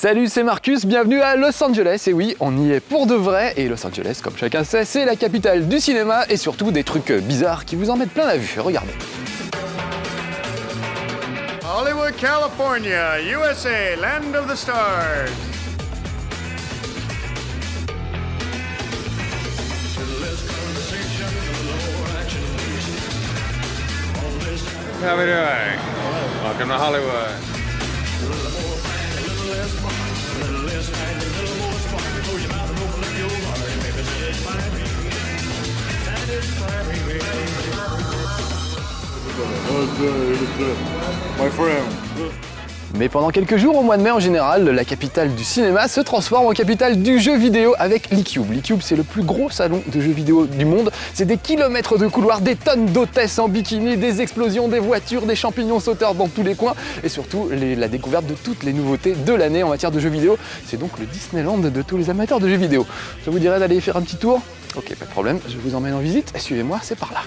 Salut, c'est Marcus, bienvenue à Los Angeles. Et oui, on y est pour de vrai. Et Los Angeles, comme chacun sait, c'est la capitale du cinéma et surtout des trucs bizarres qui vous en mettent plein la vue. Regardez. Hollywood, California, USA, land of the stars. How we doing? Welcome to Hollywood. My friend. Mais pendant quelques jours, au mois de mai en général, la capitale du cinéma se transforme en capitale du jeu vidéo avec l'eCube. l'eCube, c'est le plus gros salon de jeux vidéo du monde. C'est des kilomètres de couloirs, des tonnes d'hôtesses en bikini, des explosions, des voitures, des champignons sauteurs dans tous les coins et surtout la découverte de toutes les nouveautés de l'année en matière de jeux vidéo. C'est donc le Disneyland de tous les amateurs de jeux vidéo. Ça vous dirait d'aller faire un petit tour? Ok, pas de problème, je vous emmène en visite. Suivez-moi, c'est par là.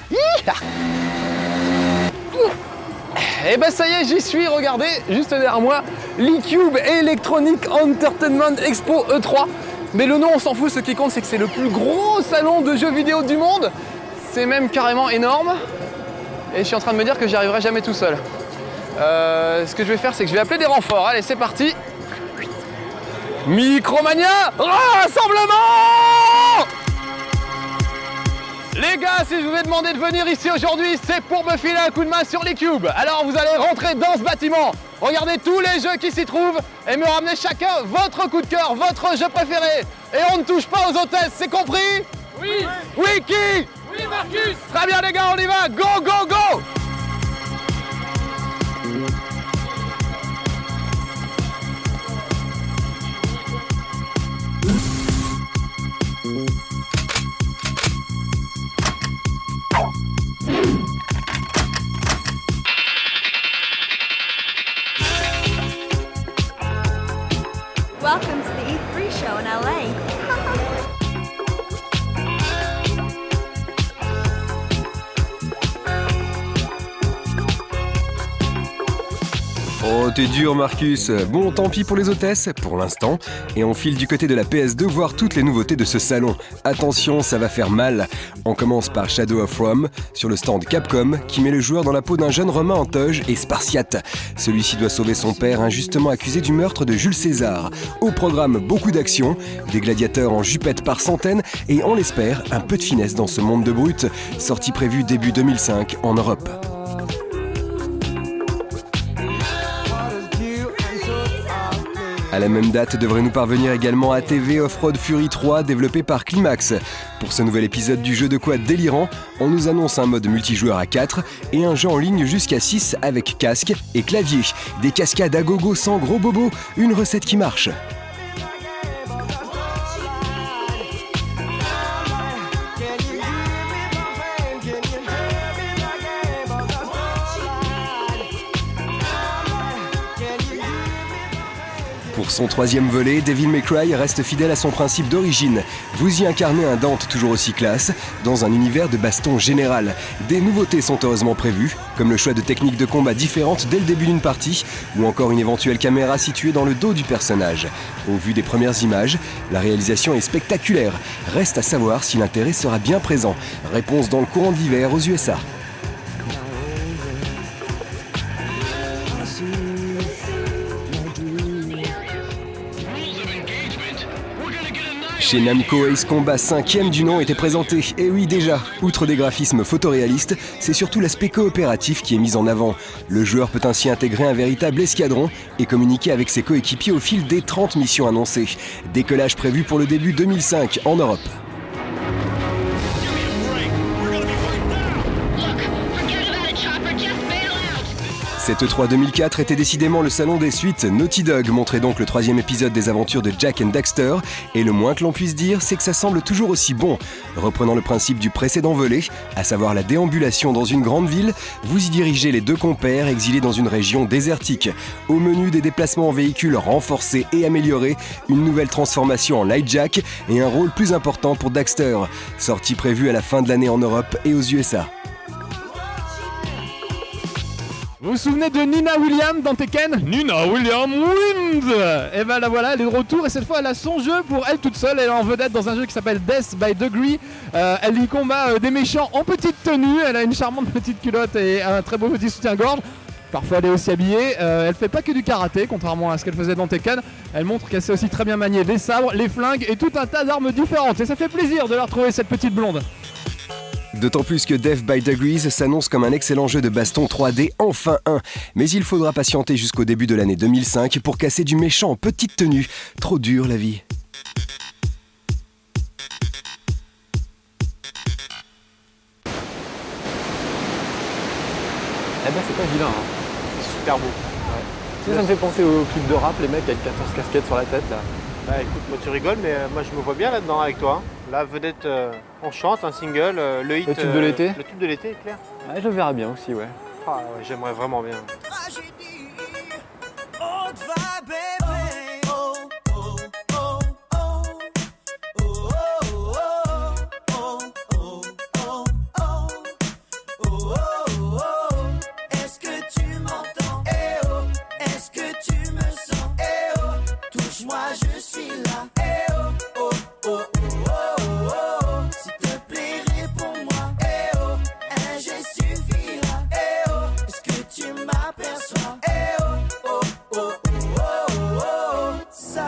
Et ben ça y est, j'y suis, regardez, juste derrière moi, l'eCube Electronic Entertainment Expo E3. Mais le nom, on s'en fout, ce qui compte, c'est que c'est le plus gros salon de jeux vidéo du monde. C'est même carrément énorme. Et je suis en train de me dire que j'y arriverai jamais tout seul. Ce que je vais faire, c'est que je vais appeler des renforts. Allez, c'est parti. Micromania, rassemblement! Les gars, si je vous ai demandé de venir ici aujourd'hui, c'est pour me filer un coup de main sur l'eCube. Alors vous allez rentrer dans ce bâtiment, regardez tous les jeux qui s'y trouvent et me ramener chacun votre coup de cœur, votre jeu préféré. Et on ne touche pas aux hôtesses, c'est compris? Oui. Oui, qui? Oui, Marcus. Très bien les gars, on y va, go, go, go! Welcome to the E3 show in LA. Oh, t'es dur, Marcus. Bon, tant pis pour les hôtesses, pour l'instant. Et on file du côté de la PS2 voir toutes les nouveautés de ce salon. Attention, ça va faire mal. On commence par Shadow of Rome, sur le stand Capcom, qui met le joueur dans la peau d'un jeune Romain en toge et spartiate. Celui-ci doit sauver son père, injustement accusé du meurtre de Jules César. Au programme, beaucoup d'action, des gladiateurs en jupette par centaines, et on l'espère, un peu de finesse dans ce monde de brutes. Sortie prévue début 2005 en Europe. À la même date devrait nous parvenir également ATV Off-Road Fury 3 développé par Climax. Pour ce nouvel épisode du jeu de quad délirant, on nous annonce un mode multijoueur à 4 et un jeu en ligne jusqu'à 6 avec casque et clavier. Des cascades à gogo sans gros bobos, une recette qui marche. Pour son troisième volet, Devil May Cry reste fidèle à son principe d'origine. Vous y incarnez un Dante toujours aussi classe, dans un univers de baston général. Des nouveautés sont heureusement prévues, comme le choix de techniques de combat différentes dès le début d'une partie, ou encore une éventuelle caméra située dans le dos du personnage. Au vu des premières images, la réalisation est spectaculaire. Reste à savoir si l'intérêt sera bien présent. Réponse dans le courant de l'hiver aux USA. Chez Namco, Ace Combat 5e du nom était présenté. Et oui déjà, outre des graphismes photoréalistes, c'est surtout l'aspect coopératif qui est mis en avant. Le joueur peut ainsi intégrer un véritable escadron et communiquer avec ses coéquipiers au fil des 30 missions annoncées. Décollage prévu pour le début 2005 en Europe. Cette E3 2004 était décidément le salon des suites. Naughty Dog montrait donc le troisième épisode des aventures de Jak and Daxter, et le moins que l'on puisse dire, c'est que ça semble toujours aussi bon. Reprenant le principe du précédent volet, à savoir la déambulation dans une grande ville, vous y dirigez les deux compères exilés dans une région désertique. Au menu des déplacements en véhicule renforcés et améliorés, une nouvelle transformation en Lightjack et un rôle plus important pour Daxter. Sortie prévue à la fin de l'année en Europe et aux USA. Vous vous souvenez de Nina Williams dans Tekken? Nina Williams wins. Et ben là voilà, elle est de retour et cette fois elle a son jeu pour elle toute seule. Elle est en vedette dans un jeu qui s'appelle Death by Degree. Elle y combat des méchants en petite tenue. Elle a une charmante petite culotte et un très beau petit soutien-gorge. Parfois elle est aussi habillée. Elle fait pas que du karaté, contrairement à ce qu'elle faisait dans Tekken. Elle montre qu'elle sait aussi très bien manier les sabres, les flingues et tout un tas d'armes différentes. Et ça fait plaisir de la retrouver, cette petite blonde. D'autant plus que Death by Degrees s'annonce comme un excellent jeu de baston 3D, enfin un. Mais il faudra patienter jusqu'au début de l'année 2005 pour casser du méchant en petite tenue. Trop dur la vie. Eh ben c'est pas vilain, hein. C'est super beau. Ouais. Tu sais, ça me fait penser au clip de rap, les mecs avec 14 casquettes sur la tête là. Bah écoute, moi tu rigoles, mais moi je me vois bien là-dedans avec toi. La vedette, on chante un single, le hit. Le tube de l'été. Le tube de l'été, clair. Ouais, je le verrai bien aussi, ouais. Ah ouais, j'aimerais vraiment bien. Est-ce que tu m'entends? Eh oh, est-ce que tu me sens? Eh oh, touche-moi, je suis là. Eh oh, oh, oh, oh, oh, oh. S'il te plaît, réponds-moi. Eh oh, un geste suffira. Eh oh, est-ce que tu m'aperçois? Eh oh, oh, oh, oh, oh, oh. Ça.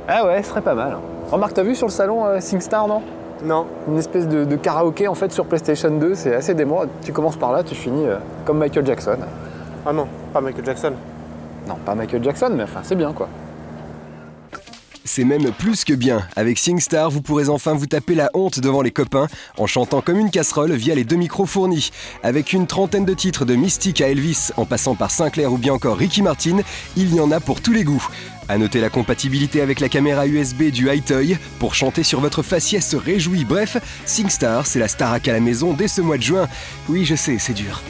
Ah ouais, ce serait pas mal. Remarque, t'as vu sur le salon SingStar, non? Non. Une espèce de karaoké en fait sur PlayStation 2, c'est assez dément. Tu commences par là, tu finis comme Michael Jackson. Ah non, pas Michael Jackson. Non, pas Michael Jackson, mais enfin c'est bien quoi. C'est même plus que bien. Avec SingStar, vous pourrez enfin vous taper la honte devant les copains en chantant comme une casserole via les 2 micros fournis. Avec une trentaine de titres de Mystique à Elvis, en passant par Sinclair ou bien encore Ricky Martin, il y en a pour tous les goûts. À noter la compatibilité avec la caméra USB du Hi-Toy pour chanter sur votre faciès réjoui. Bref, SingStar, c'est la Starac à la maison dès ce mois de juin. Oui, je sais, c'est dur.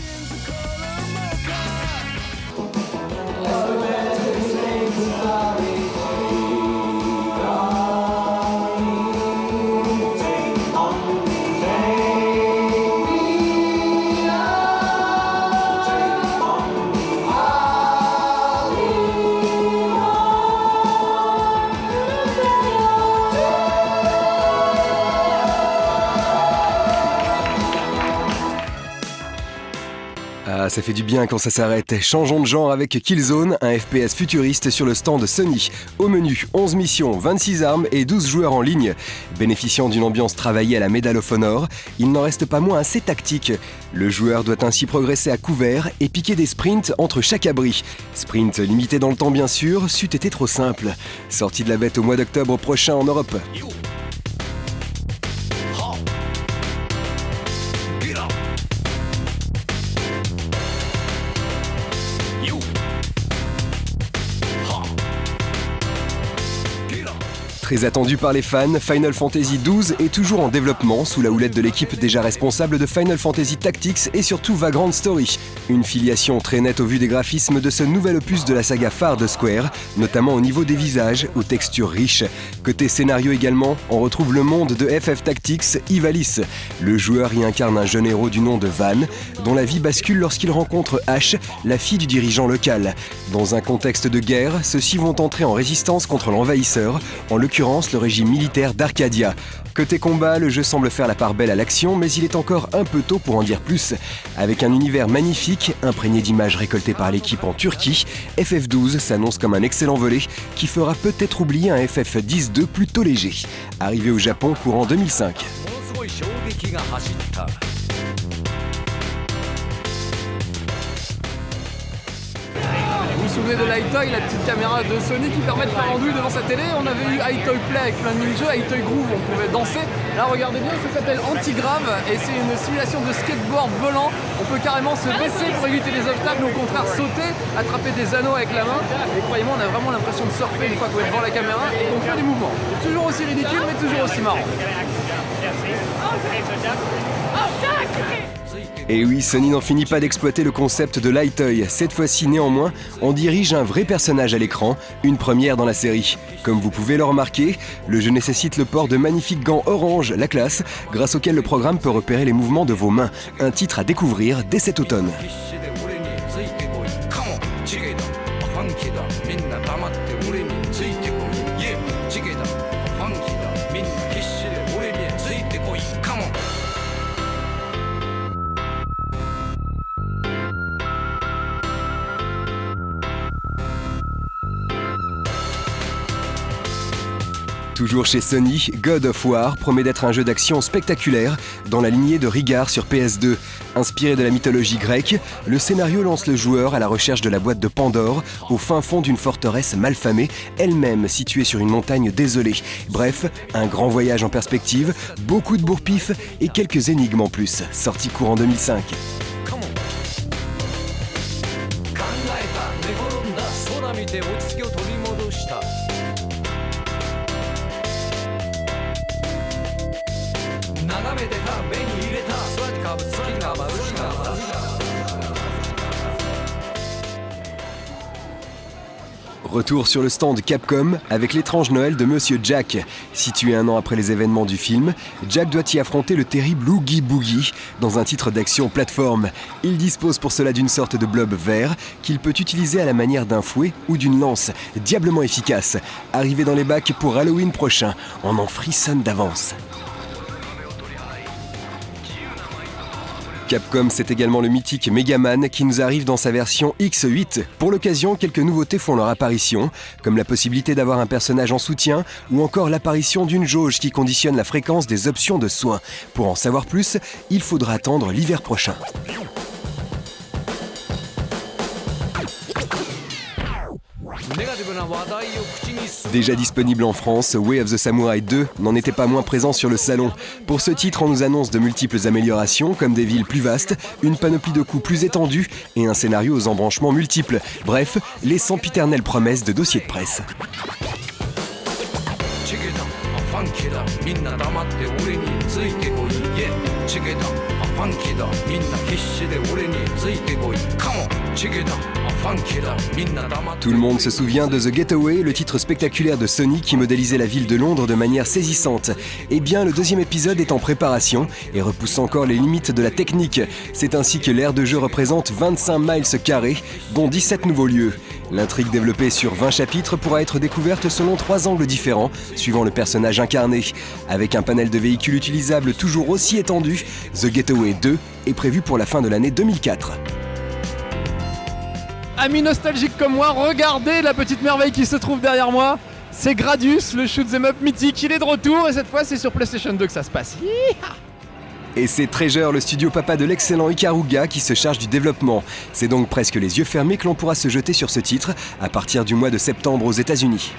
Ah, ça fait du bien quand ça s'arrête. Changeons de genre avec Killzone, un FPS futuriste sur le stand Sony. Au menu, 11 missions, 26 armes et 12 joueurs en ligne. Bénéficiant d'une ambiance travaillée à la Medal of Honor, il n'en reste pas moins assez tactique. Le joueur doit ainsi progresser à couvert et piquer des sprints entre chaque abri. Sprint limité dans le temps bien sûr, c'eût été trop simple. Sortie de la bête au mois d'octobre prochain en Europe. Très attendu par les fans, Final Fantasy XII est toujours en développement sous la houlette de l'équipe déjà responsable de Final Fantasy Tactics et surtout Vagrant Story. Une filiation très nette au vu des graphismes de ce nouvel opus de la saga phare de Square, notamment au niveau des visages, aux textures riches. Côté scénario également, on retrouve le monde de FF Tactics, Ivalice. Le joueur y incarne un jeune héros du nom de Van, dont la vie bascule lorsqu'il rencontre Ash, la fille du dirigeant local. Dans un contexte de guerre, ceux-ci vont entrer en résistance contre l'envahisseur, en l'occurrence le régime militaire d'Arcadia. Côté combat, le jeu semble faire la part belle à l'action, mais il est encore un peu tôt pour en dire plus. Avec un univers magnifique, imprégné d'images récoltées par l'équipe en Turquie, FF12 s'annonce comme un excellent volet qui fera peut-être oublier un FF10-2 plutôt léger. Arrivé au Japon courant 2005. Vous vous souvenez de l'Hi-Toy, la petite caméra de Sony qui permet de faire andouille devant sa télé? On avait eu Hi-Toy Play avec plein de mini-jeux, Hi-Toy Groove, on pouvait danser. Là, regardez bien, ça s'appelle Anti-Grave et c'est une simulation de skateboard volant. On peut carrément se baisser pour éviter les obstacles, ou au contraire sauter, attraper des anneaux avec la main. Et croyez-moi, on a vraiment l'impression de surfer une fois qu'on est devant la caméra et qu'on fait des mouvements. C'est toujours aussi ridicule, mais toujours aussi marrant. Et oui, Sony n'en finit pas d'exploiter le concept de l'Hi-Toy. Cette fois-ci, néanmoins, on dirige un vrai personnage à l'écran, une première dans la série. Comme vous pouvez le remarquer, le jeu nécessite le port de magnifiques gants orange, la classe, grâce auxquels le programme peut repérer les mouvements de vos mains. Un titre à découvrir dès cet automne. Toujours chez Sony, God of War promet d'être un jeu d'action spectaculaire dans la lignée de Rigard sur PS2. Inspiré de la mythologie grecque, le scénario lance le joueur à la recherche de la boîte de Pandore au fin fond d'une forteresse malfamée, elle-même située sur une montagne désolée. Bref, un grand voyage en perspective, beaucoup de bourre-pif et quelques énigmes en plus. Sorti courant 2005. Retour sur le stand Capcom avec l'étrange Noël de Monsieur Jack. Situé un an après les événements du film, Jack doit y affronter le terrible Oogie Boogie dans un titre d'action plateforme. Il dispose pour cela d'une sorte de blob vert qu'il peut utiliser à la manière d'un fouet ou d'une lance, diablement efficace. Arrivé dans les bacs pour Halloween prochain, on en frissonne d'avance. Capcom, c'est également le mythique Megaman qui nous arrive dans sa version X8. Pour l'occasion, quelques nouveautés font leur apparition, comme la possibilité d'avoir un personnage en soutien ou encore l'apparition d'une jauge qui conditionne la fréquence des options de soins. Pour en savoir plus, il faudra attendre l'hiver prochain. Déjà disponible en France, Way of the Samurai 2 n'en était pas moins présent sur le salon. Pour ce titre, on nous annonce de multiples améliorations, comme des villes plus vastes, une panoplie de coups plus étendue et un scénario aux embranchements multiples. Bref, les sempiternelles promesses de dossiers de presse. Tout le monde se souvient de The Getaway, le titre spectaculaire de Sony qui modélisait la ville de Londres de manière saisissante. Eh bien, le deuxième épisode est en préparation et repousse encore les limites de la technique. C'est ainsi que l'aire de jeu représente 25 miles carrés, dont 17 nouveaux lieux. L'intrigue développée sur 20 chapitres pourra être découverte selon 3 angles différents, suivant le personnage incarné. Avec un panel de véhicules utilisables toujours aussi étendu, The Getaway 2 est prévu pour la fin de l'année 2004. Amis nostalgiques comme moi, regardez la petite merveille qui se trouve derrière moi. C'est Gradius, le shoot'em up mythique. Il est de retour et cette fois c'est sur PlayStation 2 que ça se passe. Yeeha. Et c'est Treasure, le studio papa de l'excellent Ikaruga, qui se charge du développement. C'est donc presque les yeux fermés que l'on pourra se jeter sur ce titre à partir du mois de septembre aux États-Unis.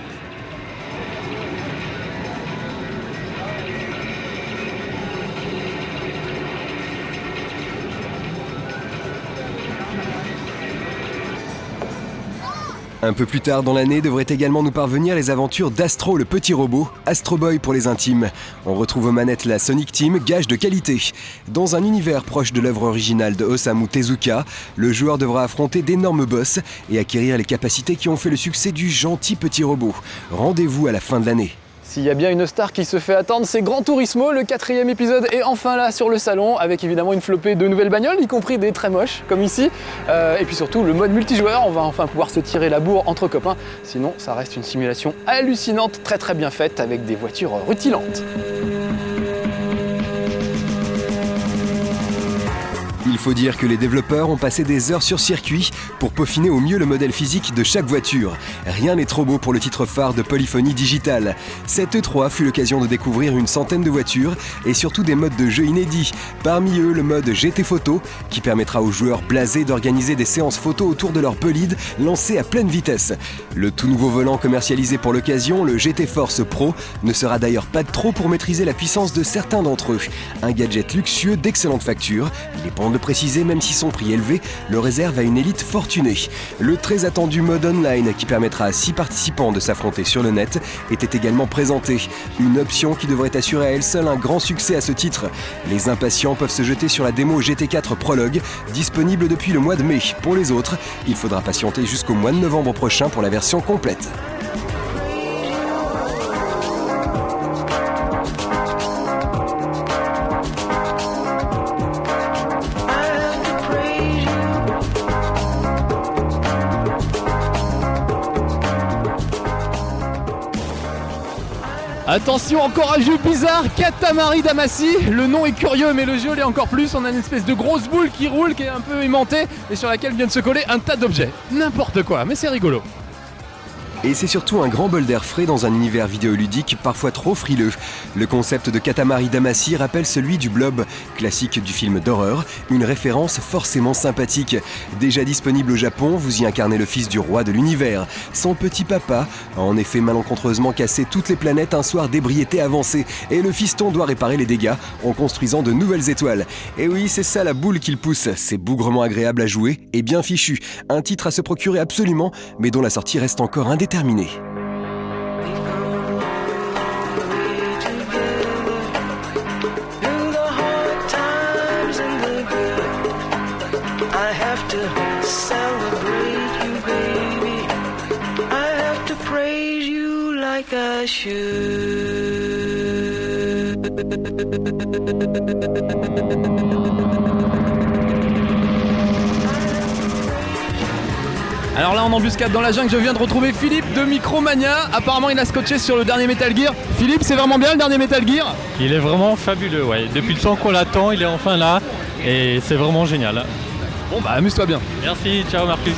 Un peu plus tard dans l'année devraient également nous parvenir les aventures d'Astro le petit robot, Astro Boy pour les intimes. On retrouve aux manettes la Sonic Team, gage de qualité. Dans un univers proche de l'œuvre originale de Osamu Tezuka, le joueur devra affronter d'énormes boss et acquérir les capacités qui ont fait le succès du gentil petit robot. Rendez-vous à la fin de l'année. S'il y a bien une star qui se fait attendre, c'est Gran Turismo. Le 4e épisode est enfin là sur le salon, avec évidemment une flopée de nouvelles bagnoles, y compris des très moches, comme ici. Et puis surtout, le mode multijoueur, on va enfin pouvoir se tirer la bourre entre copains. Sinon, ça reste une simulation hallucinante, très bien faite, avec des voitures rutilantes. Il faut dire que les développeurs ont passé des heures sur circuit pour peaufiner au mieux le modèle physique de chaque voiture. Rien n'est trop beau pour le titre phare de Polyphony Digital. Cette E3 fut l'occasion de découvrir une centaine de voitures et surtout des modes de jeu inédits. Parmi eux, le mode GT Photo, qui permettra aux joueurs blasés d'organiser des séances photos autour de leur bolide lancé à pleine vitesse. Le tout nouveau volant commercialisé pour l'occasion, le GT Force Pro, ne sera d'ailleurs pas de trop pour maîtriser la puissance de certains d'entre eux. Un gadget luxueux d'excellente facture, il est bon de préciser, même si son prix élevé le réserve à une élite fortunée. Le très attendu mode online qui permettra à 6 participants de s'affronter sur le net était également présenté. Une option qui devrait assurer à elle seule un grand succès à ce titre. Les impatients peuvent se jeter sur la démo GT4 Prologue, disponible depuis le mois de mai. Pour les autres, il faudra patienter jusqu'au mois de novembre prochain pour la version complète. Attention, encore un jeu bizarre, Katamari Damacy. Le nom est curieux mais le jeu l'est encore plus. On a une espèce de grosse boule qui roule, qui est un peu aimantée et sur laquelle vient de se coller un tas d'objets. N'importe quoi, mais c'est rigolo. Et c'est surtout un grand bol d'air frais dans un univers vidéoludique parfois trop frileux. Le concept de Katamari Damacy rappelle celui du Blob, classique du film d'horreur, une référence forcément sympathique. Déjà disponible au Japon, vous y incarnez le fils du roi de l'univers. Son petit papa a en effet malencontreusement cassé toutes les planètes un soir d'ébriété avancée, et le fiston doit réparer les dégâts en construisant de nouvelles étoiles. Et oui, c'est ça la boule qu'il pousse, c'est bougrement agréable à jouer et bien fichu. Un titre à se procurer absolument, mais dont la sortie reste encore indéterminée. Alors là en embuscade dans la jungle, je viens de retrouver Philippe de Micromania. Apparemment il a scotché sur le dernier Metal Gear. Philippe, c'est vraiment bien le dernier Metal Gear? Il est vraiment fabuleux, ouais. Depuis le temps qu'on l'attend, il est enfin là et c'est vraiment génial. Bon bah amuse-toi bien. Merci, ciao Marcus.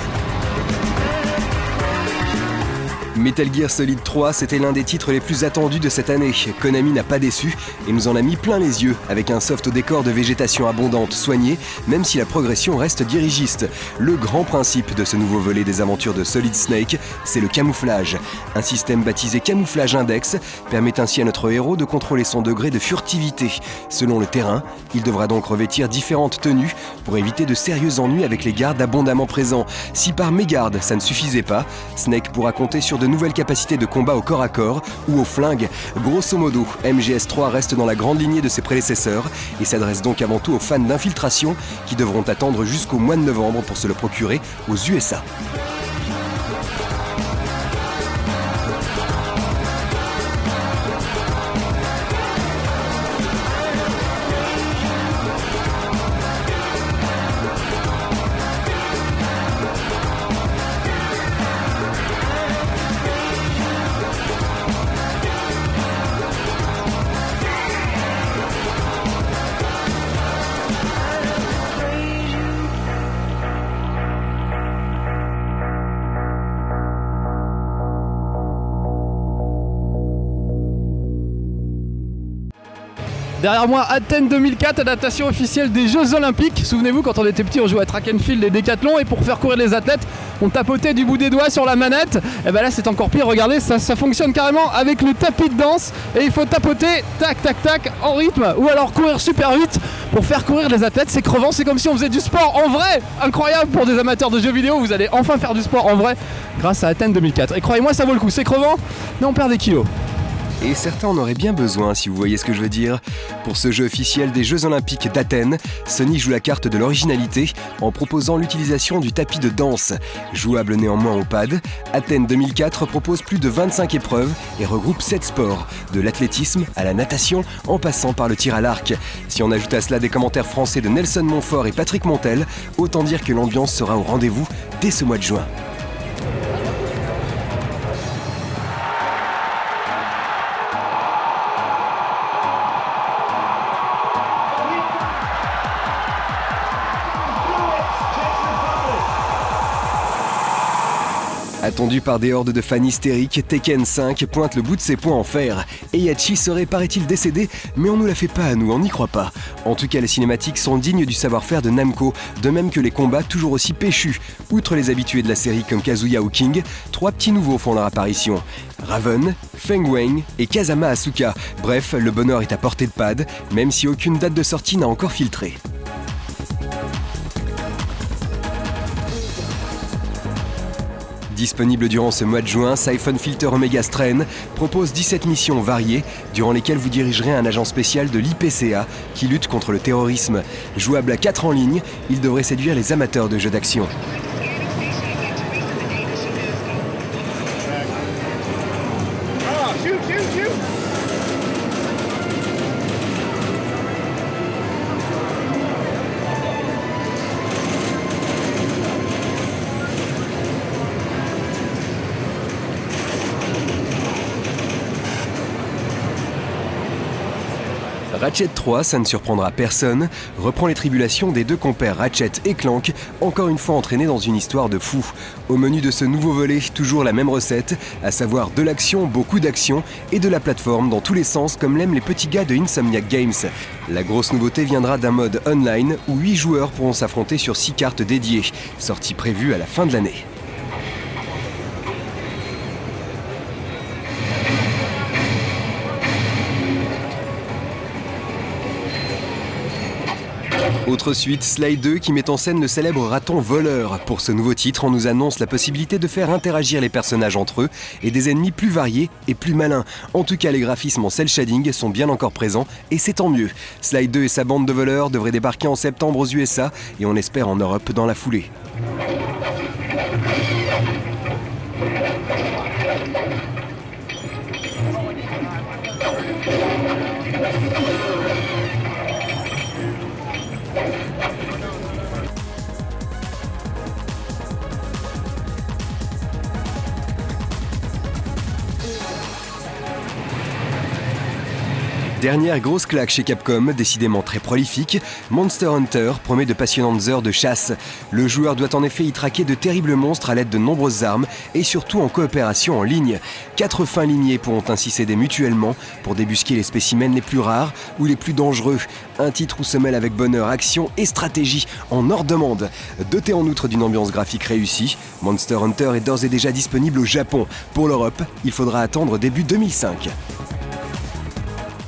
Metal Gear Solid 3, c'était l'un des titres les plus attendus de cette année. Konami n'a pas déçu et nous en a mis plein les yeux, avec un soft au décor de végétation abondante soigné, même si la progression reste dirigiste. Le grand principe de ce nouveau volet des aventures de Solid Snake, c'est le camouflage. Un système baptisé Camouflage Index permet ainsi à notre héros de contrôler son degré de furtivité. Selon le terrain, il devra donc revêtir différentes tenues pour éviter de sérieux ennuis avec les gardes abondamment présents. Si par mégarde ça ne suffisait pas, Snake pourra compter sur de nouvelles capacités de combat au corps à corps ou au flingue. Grosso modo, MGS3 reste dans la grande lignée de ses prédécesseurs et s'adresse donc avant tout aux fans d'infiltration qui devront attendre jusqu'au mois de novembre pour se le procurer aux USA. Derrière moi, Athènes 2004, adaptation officielle des Jeux Olympiques. Souvenez-vous, quand on était petit, on jouait à track and field et décathlon, et pour faire courir les athlètes, on tapotait du bout des doigts sur la manette. Et ben là, c'est encore pire. Regardez, ça fonctionne carrément avec le tapis de danse, et il faut tapoter, tac, tac, tac, en rythme, ou alors courir super vite pour faire courir les athlètes. C'est crevant, c'est comme si on faisait du sport en vrai. Incroyable pour des amateurs de jeux vidéo. Vous allez enfin faire du sport en vrai grâce à Athènes 2004. Et croyez-moi, ça vaut le coup. C'est crevant, mais on perd des kilos. Et certains en auraient bien besoin, si vous voyez ce que je veux dire. Pour ce jeu officiel des Jeux Olympiques d'Athènes, Sony joue la carte de l'originalité en proposant l'utilisation du tapis de danse. Jouable néanmoins au pad, Athènes 2004 propose plus de 25 épreuves et regroupe 7 sports, de l'athlétisme à la natation en passant par le tir à l'arc. Si on ajoute à cela des commentaires français de Nelson Montfort et Patrick Montel, autant dire que l'ambiance sera au rendez-vous dès ce mois de juin. Attendu par des hordes de fans hystériques, Tekken 5 pointe le bout de ses poings en fer. Heihachi serait, paraît-il, décédé, mais on nous la fait pas à nous, on n'y croit pas. En tout cas, les cinématiques sont dignes du savoir-faire de Namco, de même que les combats toujours aussi péchus. Outre les habitués de la série comme Kazuya ou King, 3 petits nouveaux font leur apparition. Raven, Feng Wang et Kazama Asuka. Bref, le bonheur est à portée de pad, même si aucune date de sortie n'a encore filtré. Disponible durant ce mois de juin, Siphon Filter Omega Strain propose 17 missions variées durant lesquelles vous dirigerez un agent spécial de l'IPCA qui lutte contre le terrorisme. Jouable à 4 en ligne, il devrait séduire les amateurs de jeux d'action. Ratchet 3, ça ne surprendra personne, reprend les tribulations des deux compères Ratchet et Clank, encore une fois entraînés dans une histoire de fou. Au menu de ce nouveau volet, toujours la même recette, à savoir de l'action, beaucoup d'action, et de la plateforme dans tous les sens comme l'aiment les petits gars de Insomniac Games. La grosse nouveauté viendra d'un mode online où 8 joueurs pourront s'affronter sur 6 cartes dédiées, sortie prévue à la fin de l'année. Autre suite, Sly 2 qui met en scène le célèbre raton voleur. Pour ce nouveau titre, on nous annonce la possibilité de faire interagir les personnages entre eux et des ennemis plus variés et plus malins. En tout cas, les graphismes en cel shading sont bien encore présents et c'est tant mieux. Sly 2 et sa bande de voleurs devraient débarquer en septembre aux USA et on espère en Europe dans la foulée. Dernière grosse claque chez Capcom, décidément très prolifique, Monster Hunter promet de passionnantes heures de chasse. Le joueur doit en effet y traquer de terribles monstres à l'aide de nombreuses armes et surtout en coopération en ligne. 4 fins limiers pourront ainsi s'aider mutuellement pour débusquer les spécimens les plus rares ou les plus dangereux. Un titre où se mêle avec bonheur action et stratégie en hors de monde. Doté en outre d'une ambiance graphique réussie, Monster Hunter est d'ores et déjà disponible au Japon. Pour l'Europe, il faudra attendre début 2005.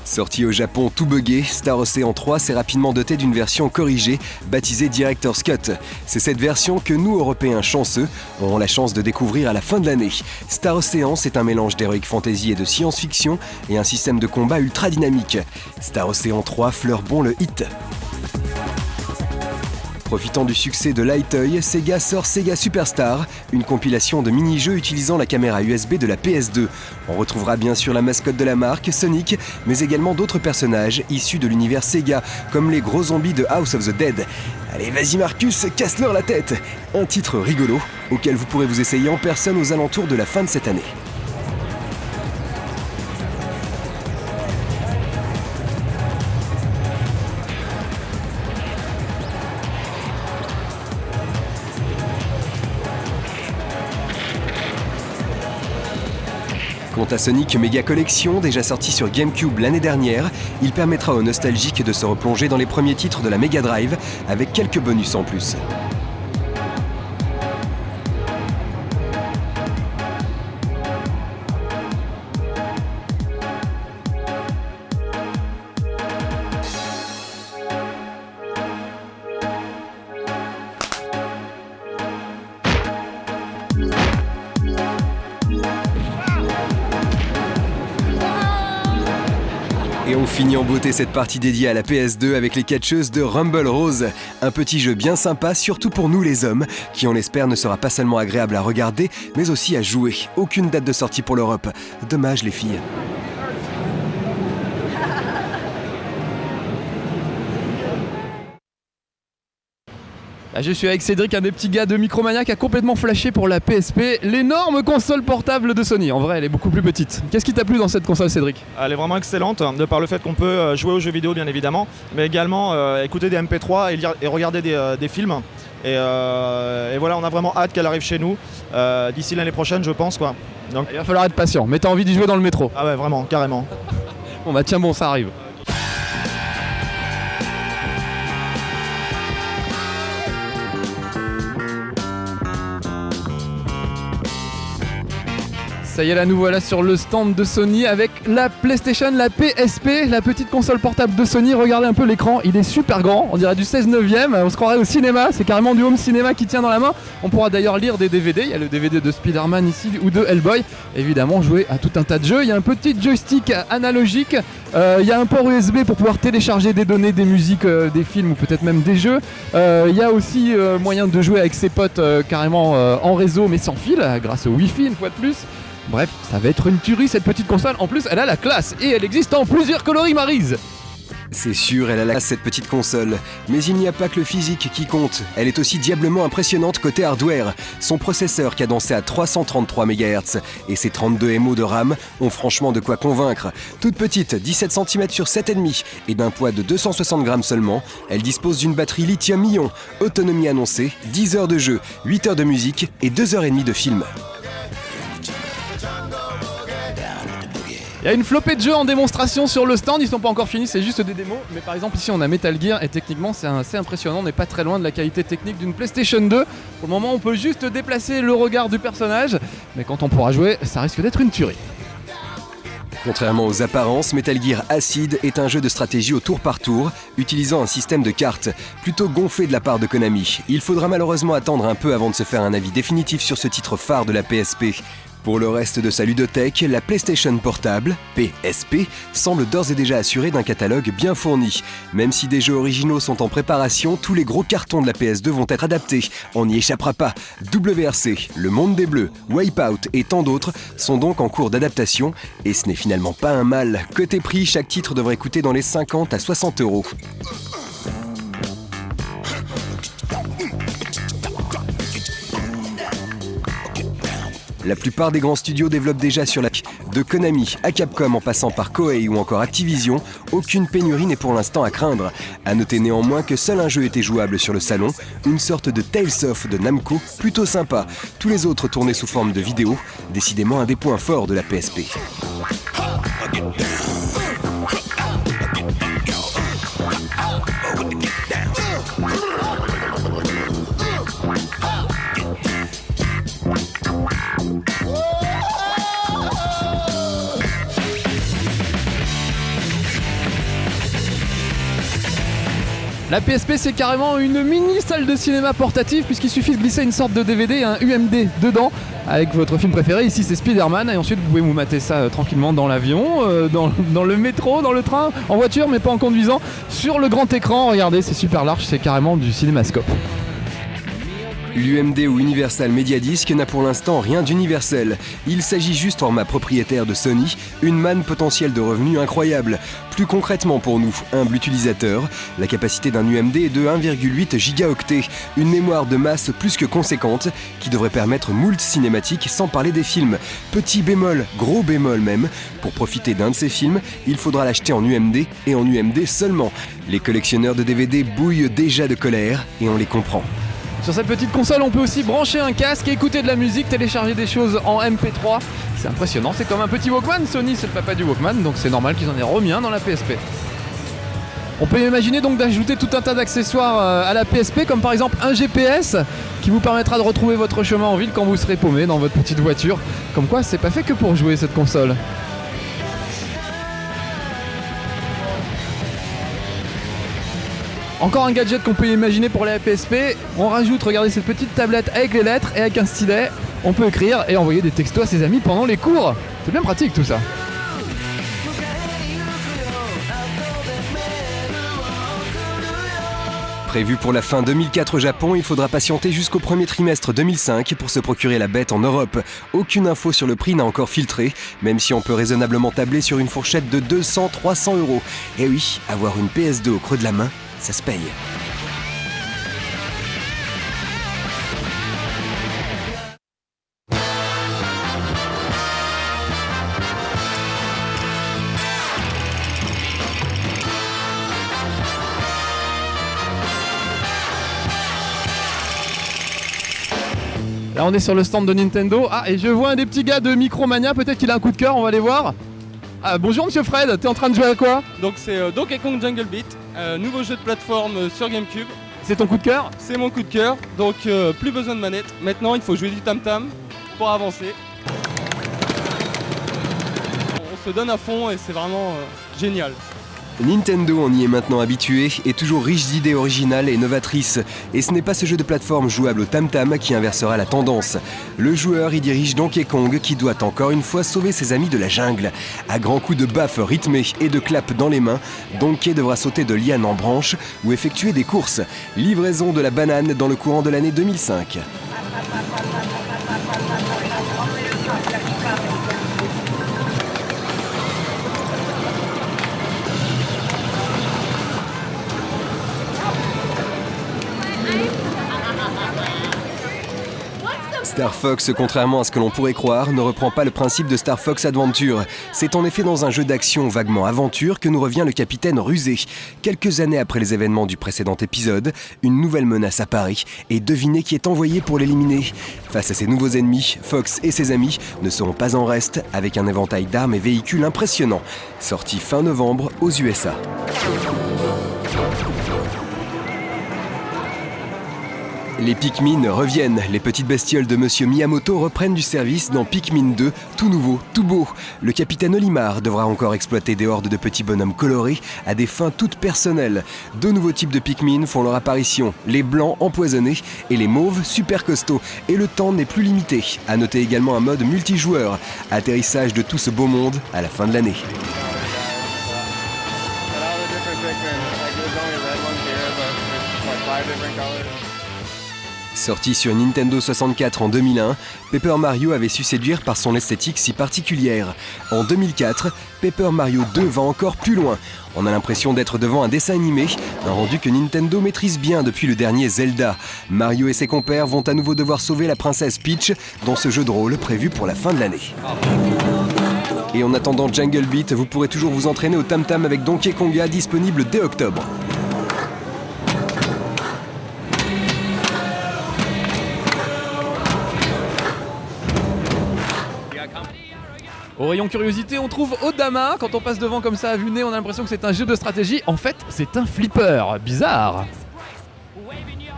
Sorti au Japon tout buggé, Star Ocean 3 s'est rapidement doté d'une version corrigée, baptisée Director's Cut. C'est cette version que nous, Européens chanceux, aurons la chance de découvrir à la fin de l'année. Star Ocean, c'est un mélange d'heroic fantasy et de science-fiction, et un système de combat ultra dynamique. Star Ocean 3 fleure bon le hit. Profitant du succès de Lightoy, Sega sort Sega Superstar, une compilation de mini-jeux utilisant la caméra USB de la PS2. On retrouvera bien sûr la mascotte de la marque, Sonic, mais également d'autres personnages issus de l'univers Sega, comme les gros zombies de House of the Dead. Allez, vas-y Marcus, casse-leur la tête! Un titre rigolo, auquel vous pourrez vous essayer en personne aux alentours de la fin de cette année. Quant à Sonic Mega Collection, déjà sorti sur GameCube l'année dernière, il permettra aux nostalgiques de se replonger dans les premiers titres de la Mega Drive avec quelques bonus en plus. Et on finit en beauté cette partie dédiée à la PS2 avec les catcheuses de Rumble Rose. Un petit jeu bien sympa, surtout pour nous les hommes, qui on l'espère ne sera pas seulement agréable à regarder, mais aussi à jouer. Aucune date de sortie pour l'Europe. Dommage les filles. Je suis avec Cédric, un des petits gars de Micromania qui a complètement flashé pour la PSP, l'énorme console portable de Sony. En vrai, elle est beaucoup plus petite. Qu'est-ce qui t'a plu dans cette console, Cédric ? Elle est vraiment excellente, de par le fait qu'on peut jouer aux jeux vidéo, bien évidemment, mais également écouter des MP3 et regarder des films. Et voilà, on a vraiment hâte qu'elle arrive chez nous d'ici l'année prochaine, je pense, quoi. Donc... Il va falloir être patient, mais t'as envie d'y jouer dans le métro ? Ah ouais, vraiment, carrément. Bon bah tiens, bon, ça arrive. Ça y est, là nous voilà sur le stand de Sony avec la PlayStation, la PSP, la petite console portable de Sony. Regardez un peu l'écran, il est super grand, on dirait du 16/9, on se croirait au cinéma, c'est carrément du home cinéma qui tient dans la main. On pourra d'ailleurs lire des DVD, il y a le DVD de Spider-Man ici ou de Hellboy. Évidemment jouer à tout un tas de jeux, il y a un petit joystick analogique, il y a un port USB pour pouvoir télécharger des données, des musiques, des films ou peut-être même des jeux. Il y a aussi moyen de jouer avec ses potes carrément en réseau mais sans fil, grâce au Wi-Fi une fois de plus. Bref, ça va être une tuerie cette petite console. En plus, elle a la classe et elle existe en plusieurs coloris, Maryse. C'est sûr, elle a la classe, cette petite console. Mais il n'y a pas que le physique qui compte. Elle est aussi diablement impressionnante côté hardware. Son processeur cadencé à 333 MHz et ses 32 MO de RAM ont franchement de quoi convaincre. Toute petite, 17 cm sur 7,5 et d'un poids de 260 grammes seulement, elle dispose d'une batterie lithium-ion. Autonomie annoncée, 10 heures de jeu, 8 heures de musique et 2h30 de film. Il y a une flopée de jeux en démonstration sur le stand, ils sont pas encore finis, c'est juste des démos. Mais par exemple ici on a Metal Gear et techniquement c'est assez impressionnant, on n'est pas très loin de la qualité technique d'une PlayStation 2. Pour le moment on peut juste déplacer le regard du personnage, mais quand on pourra jouer, ça risque d'être une tuerie. Contrairement aux apparences, Metal Gear Acid est un jeu de stratégie au tour par tour, utilisant un système de cartes, plutôt gonflé de la part de Konami. Il faudra malheureusement attendre un peu avant de se faire un avis définitif sur ce titre phare de la PSP. Pour le reste de sa ludothèque, la PlayStation Portable, PSP, semble d'ores et déjà assurée d'un catalogue bien fourni. Même si des jeux originaux sont en préparation, tous les gros cartons de la PS2 vont être adaptés. On n'y échappera pas. WRC, Le Monde des Bleus, Wipeout et tant d'autres sont donc en cours d'adaptation. Et ce n'est finalement pas un mal. Côté prix, chaque titre devrait coûter dans les 50 à 60 €. La plupart des grands studios développent déjà sur la de Konami à Capcom en passant par Koei ou encore Activision, aucune pénurie n'est pour l'instant à craindre. À noter néanmoins que seul un jeu était jouable sur le salon, une sorte de Tales of de Namco, plutôt sympa. Tous les autres tournés sous forme de vidéo, décidément un des points forts de la PSP. La PSP c'est carrément une mini salle de cinéma portative puisqu'il suffit de glisser une sorte de DVD et un UMD dedans avec votre film préféré, ici c'est Spider-Man et ensuite vous pouvez vous mater ça tranquillement dans l'avion, dans le métro, dans le train, en voiture mais pas en conduisant, sur le grand écran, regardez c'est super large, c'est carrément du cinémascope. L'UMD ou Universal Media Disc n'a pour l'instant rien d'universel. Il s'agit juste, format propriétaire de Sony, une manne potentielle de revenus incroyable. Plus concrètement pour nous, humble utilisateur, la capacité d'un UMD est de 1,8 gigaoctets, une mémoire de masse plus que conséquente qui devrait permettre moult cinématiques sans parler des films. Petit bémol, gros bémol même, pour profiter d'un de ces films, il faudra l'acheter en UMD et en UMD seulement. Les collectionneurs de DVD bouillent déjà de colère et on les comprend. Sur cette petite console, on peut aussi brancher un casque, écouter de la musique, télécharger des choses en MP3. C'est impressionnant, c'est comme un petit Walkman. Sony, c'est le papa du Walkman, donc c'est normal qu'ils en aient remis un dans la PSP. On peut imaginer donc d'ajouter tout un tas d'accessoires à la PSP, comme par exemple un GPS qui vous permettra de retrouver votre chemin en ville quand vous serez paumé dans votre petite voiture. Comme quoi, c'est pas fait que pour jouer cette console. Encore un gadget qu'on peut imaginer pour la PSP, on rajoute, regardez cette petite tablette avec les lettres et avec un stylet, on peut écrire et envoyer des textos à ses amis pendant les cours. C'est bien pratique tout ça. Prévu pour la fin 2004 au Japon, il faudra patienter jusqu'au premier trimestre 2005 pour se procurer la bête en Europe. Aucune info sur le prix n'a encore filtré, même si on peut raisonnablement tabler sur une fourchette de 200-300 €. Et oui, avoir une PS2 au creux de la main, ça se paye. Là on est sur le stand de Nintendo. Ah, et je vois un des petits gars de Micromania, peut-être qu'il a un coup de cœur, on va aller voir. Ah, bonjour monsieur Fred, t'es en train de jouer à quoi? Donc c'est Donkey Kong Jungle Beat, nouveau jeu de plateforme sur GameCube. C'est ton coup de cœur? C'est mon coup de cœur, donc plus besoin de manette. Maintenant il faut jouer du tam-tam pour avancer. On se donne à fond et c'est vraiment génial. Nintendo, on y est maintenant habitué, est toujours riche d'idées originales et novatrices. Et ce n'est pas ce jeu de plateforme jouable au tam-tam qui inversera la tendance. Le joueur y dirige Donkey Kong qui doit encore une fois sauver ses amis de la jungle. À grands coups de baffes rythmés et de claps dans les mains, Donkey devra sauter de liane en branche ou effectuer des courses. Livraison de la banane dans le courant de l'année 2005. Star Fox, contrairement à ce que l'on pourrait croire, ne reprend pas le principe de Star Fox Adventure. C'est en effet dans un jeu d'action vaguement aventure que nous revient le capitaine rusé. Quelques années après les événements du précédent épisode, une nouvelle menace apparaît et devinez qui est envoyé pour l'éliminer. Face à ces nouveaux ennemis, Fox et ses amis ne seront pas en reste avec un éventail d'armes et véhicules impressionnants. Sorti fin novembre aux USA. Les Pikmin reviennent. Les petites bestioles de Monsieur Miyamoto reprennent du service dans Pikmin 2, tout nouveau, tout beau. Le capitaine Olimar devra encore exploiter des hordes de petits bonhommes colorés à des fins toutes personnelles. Deux nouveaux types de Pikmin font leur apparition, les blancs empoisonnés et les mauves super costauds. Et le temps n'est plus limité. À noter également un mode multijoueur. Atterrissage de tout ce beau monde à la fin de l'année. Sorti sur Nintendo 64 en 2001, Paper Mario avait su séduire par son esthétique si particulière. En 2004, Paper Mario 2 va encore plus loin. On a l'impression d'être devant un dessin animé, un rendu que Nintendo maîtrise bien depuis le dernier Zelda. Mario et ses compères vont à nouveau devoir sauver la princesse Peach dans ce jeu de rôle prévu pour la fin de l'année. Et en attendant Jungle Beat, vous pourrez toujours vous entraîner au Tam Tam avec Donkey Konga disponible dès octobre. Au rayon curiosité, on trouve Odama. Quand on passe devant comme ça à vue nez, on a l'impression que c'est un jeu de stratégie. En fait, c'est un flipper. Bizarre.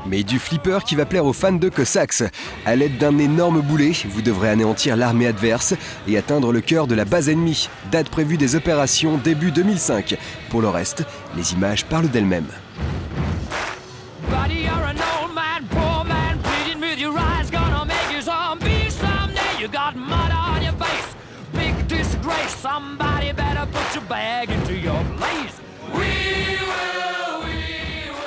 Mais du flipper qui va plaire aux fans de Cossacks. À l'aide d'un énorme boulet, vous devrez anéantir l'armée adverse et atteindre le cœur de la base ennemie. Date prévue des opérations début 2005. Pour le reste, les images parlent d'elles-mêmes.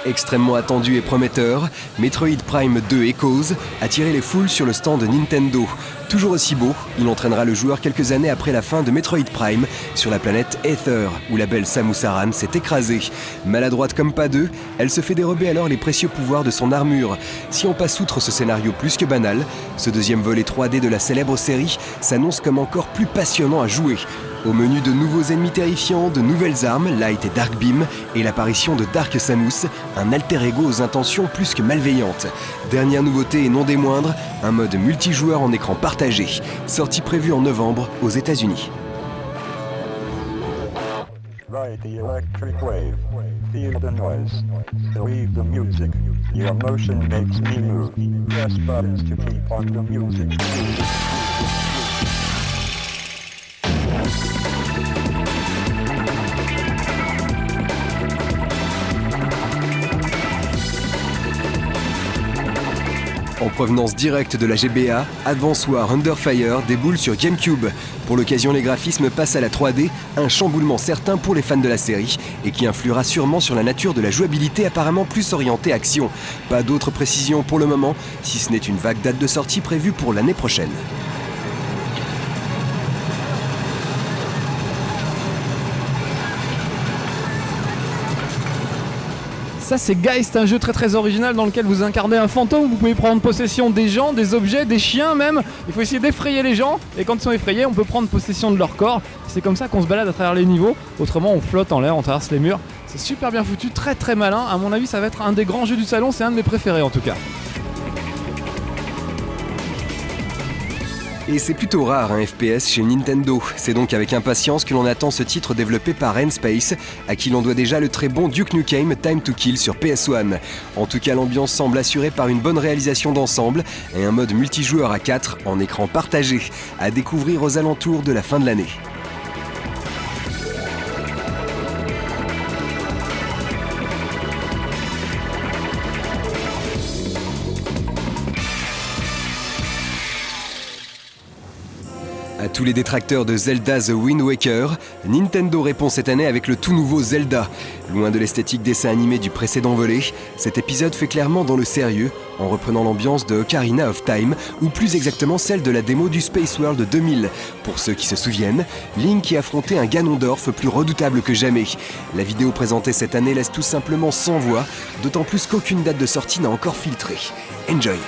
Extrêmement attendu et prometteur, Metroid Prime 2 Echoes a tiré les foules sur le stand de Nintendo. Toujours aussi beau, il entraînera le joueur quelques années après la fin de Metroid Prime sur la planète Aether, où la belle Samus Aran s'est écrasée. Maladroite comme pas deux, elle se fait dérober alors les précieux pouvoirs de son armure. Si on passe outre ce scénario plus que banal, ce deuxième volet 3D de la célèbre série s'annonce comme encore plus passionnant à jouer. Au menu de nouveaux ennemis terrifiants, de nouvelles armes, Light et Dark Beam, et l'apparition de Dark Samus, un alter ego aux intentions plus que malveillantes. Dernière nouveauté et non des moindres, un mode multijoueur en écran partagé, sortie prévue en novembre aux États-Unis. Ride the electric wave, feel the noise, believe the music, your emotion makes me move, press buttons to keep on the music. En provenance directe de la GBA, Advance War Under Fire déboule sur GameCube. Pour l'occasion, les graphismes passent à la 3D, un chamboulement certain pour les fans de la série et qui influera sûrement sur la nature de la jouabilité apparemment plus orientée action. Pas d'autres précisions pour le moment, si ce n'est une vague date de sortie prévue pour l'année prochaine. Ça c'est Geist, un jeu très original dans lequel vous incarnez un fantôme, vous pouvez prendre possession des gens, des objets, des chiens même. Il faut essayer d'effrayer les gens et quand ils sont effrayés on peut prendre possession de leur corps. C'est comme ça qu'on se balade à travers les niveaux, autrement on flotte en l'air, on traverse les murs. C'est super bien foutu, très malin, à mon avis ça va être un des grands jeux du salon, c'est un de mes préférés en tout cas. Et c'est plutôt rare un FPS chez Nintendo. C'est donc avec impatience que l'on attend ce titre développé par N-Space, à qui l'on doit déjà le très bon Duke Nukem Time to Kill sur PS1. En tout cas, l'ambiance semble assurée par une bonne réalisation d'ensemble et un mode multijoueur à 4 en écran partagé, à découvrir aux alentours de la fin de l'année. À tous les détracteurs de Zelda The Wind Waker, Nintendo répond cette année avec le tout nouveau Zelda. Loin de l'esthétique dessin animé du précédent volet, cet épisode fait clairement dans le sérieux, en reprenant l'ambiance de Ocarina of Time, ou plus exactement celle de la démo du Space World 2000. Pour ceux qui se souviennent, Link y affrontait un Ganondorf plus redoutable que jamais. La vidéo présentée cette année laisse tout simplement sans voix, d'autant plus qu'aucune date de sortie n'a encore filtré. Enjoy!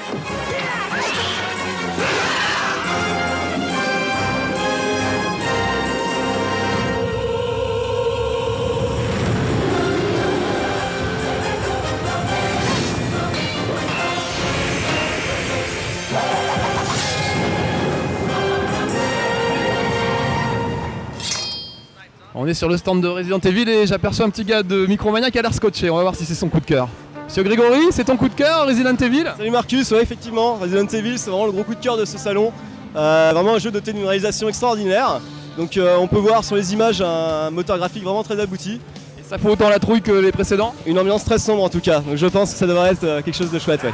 On est sur le stand de Resident Evil et j'aperçois un petit gars de Micromania qui a l'air scotché. On va voir si c'est son coup de cœur. Monsieur Grégory, c'est ton coup de cœur, Resident Evil? Salut Marcus, ouais effectivement, Resident Evil c'est vraiment le gros coup de cœur de ce salon. Vraiment un jeu doté d'une réalisation extraordinaire. Donc on peut voir sur les images un moteur graphique vraiment très abouti. Et ça fait autant la trouille que les précédents? Une ambiance très sombre en tout cas, donc je pense que ça devrait être quelque chose de chouette. Ouais.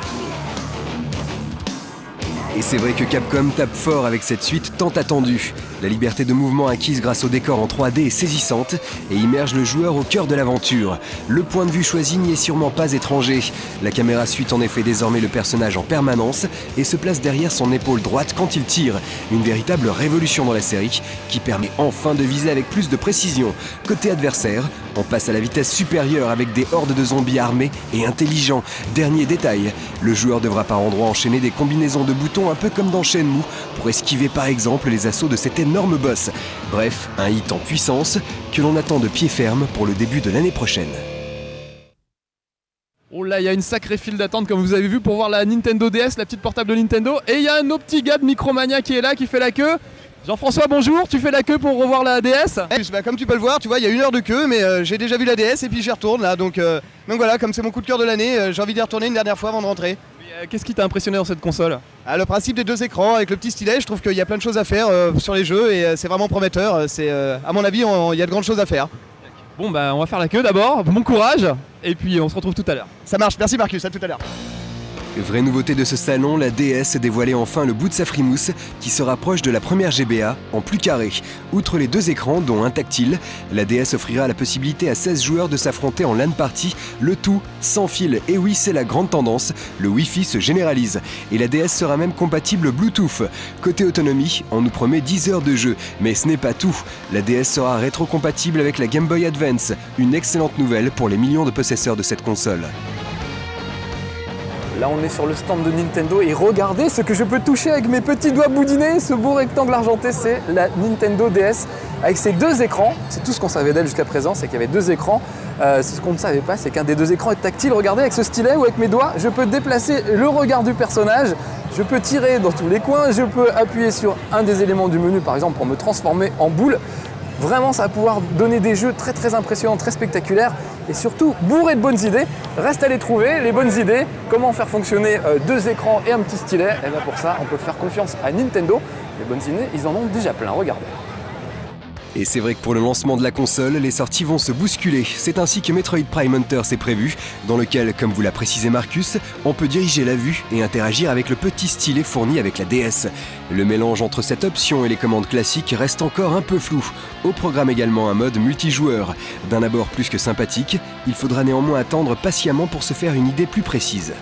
Et c'est vrai que Capcom tape fort avec cette suite tant attendue. La liberté de mouvement acquise grâce au décor en 3D est saisissante et immerge le joueur au cœur de l'aventure. Le point de vue choisi n'y est sûrement pas étranger. La caméra suit en effet désormais le personnage en permanence et se place derrière son épaule droite quand il tire. Une véritable révolution dans la série qui permet enfin de viser avec plus de précision. Côté adversaire, on passe à la vitesse supérieure avec des hordes de zombies armés et intelligents. Dernier détail, le joueur devra par endroits enchaîner des combinaisons de boutons un peu comme dans Shenmue pour esquiver par exemple les assauts de cet énorme boss. Bref, un hit en puissance que l'on attend de pied ferme pour le début de l'année prochaine. Oh là, il y a une sacrée file d'attente comme vous avez vu pour voir la Nintendo DS, la petite portable de Nintendo. Et il y a un autre petit gars de Micromania qui est là, qui fait la queue. Jean-François, bonjour, tu fais la queue pour revoir la DS? Comme tu peux le voir, tu vois, il y a 1 heure de queue, mais j'ai déjà vu la DS et puis j'y retourne là. Donc voilà, comme c'est mon coup de cœur de l'année, j'ai envie d'y retourner une dernière fois avant de rentrer. Qu'est-ce qui t'a impressionné dans cette console? Le principe des 2 écrans avec le petit stylet, je trouve qu'il y a plein de choses à faire sur les jeux et c'est vraiment prometteur. À mon avis, il y a de grandes choses à faire. Bon bah on va faire la queue d'abord, bon courage, et puis on se retrouve tout à l'heure. Ça marche, merci Marcus, à tout à l'heure. Vraie nouveauté de ce salon, la DS dévoilait enfin le bout de sa frimousse qui se rapproche de la première GBA en plus carré. Outre les 2 écrans, dont un tactile, la DS offrira la possibilité à 16 joueurs de s'affronter en LAN party, le tout sans fil. Et oui, c'est la grande tendance, le Wi-Fi se généralise. Et la DS sera même compatible Bluetooth. Côté autonomie, on nous promet 10 heures de jeu, mais ce n'est pas tout. La DS sera rétro-compatible avec la Game Boy Advance, une excellente nouvelle pour les millions de possesseurs de cette console. Là, on est sur le stand de Nintendo et regardez ce que je peux toucher avec mes petits doigts boudinés. Ce beau rectangle argenté, c'est la Nintendo DS avec ses 2 écrans. C'est tout ce qu'on savait d'elle jusqu'à présent, c'est qu'il y avait 2 écrans. Ce qu'on ne savait pas, c'est qu'un des 2 écrans est tactile. Regardez, avec ce stylet ou avec mes doigts, je peux déplacer le regard du personnage. Je peux tirer dans tous les coins. Je peux appuyer sur un des éléments du menu, par exemple, pour me transformer en boule. Vraiment, ça va pouvoir donner des jeux très très impressionnants, très spectaculaires et surtout bourrés de bonnes idées. Reste à les trouver, les bonnes idées. Comment faire fonctionner 2 écrans et un petit stylet? Et bien pour ça, on peut faire confiance à Nintendo. Les bonnes idées, ils en ont déjà plein, regardez. Et c'est vrai que pour le lancement de la console, les sorties vont se bousculer. C'est ainsi que Metroid Prime Hunters est prévu, dans lequel, comme vous l'a précisé Marcus, on peut diriger la vue et interagir avec le petit stylet fourni avec la DS. Le mélange entre cette option et les commandes classiques reste encore un peu flou. Au programme également un mode multijoueur. D'un abord plus que sympathique, il faudra néanmoins attendre patiemment pour se faire une idée plus précise.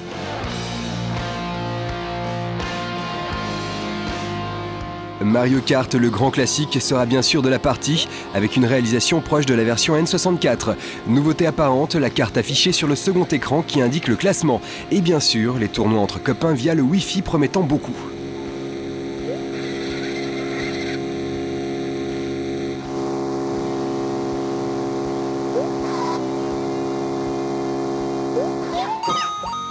Mario Kart, le grand classique, sera bien sûr de la partie, avec une réalisation proche de la version N64. Nouveauté apparente, la carte affichée sur le second écran qui indique le classement. Et bien sûr, les tournois entre copains via le Wi-Fi promettant beaucoup.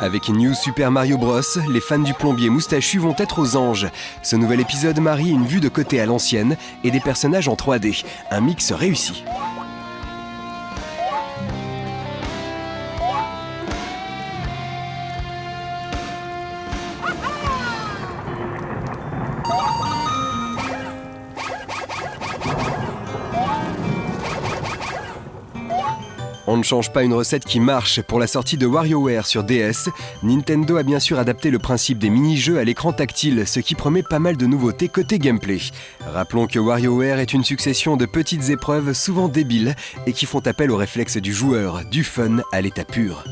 Avec New Super Mario Bros, les fans du plombier moustachu vont être aux anges. Ce nouvel épisode marie une vue de côté à l'ancienne et des personnages en 3D. Un mix réussi. On ne change pas une recette qui marche. Pour la sortie de WarioWare sur DS, Nintendo a bien sûr adapté le principe des mini-jeux à l'écran tactile, ce qui promet pas mal de nouveautés côté gameplay. Rappelons que WarioWare est une succession de petites épreuves souvent débiles et qui font appel aux réflexes du joueur, du fun à l'état pur.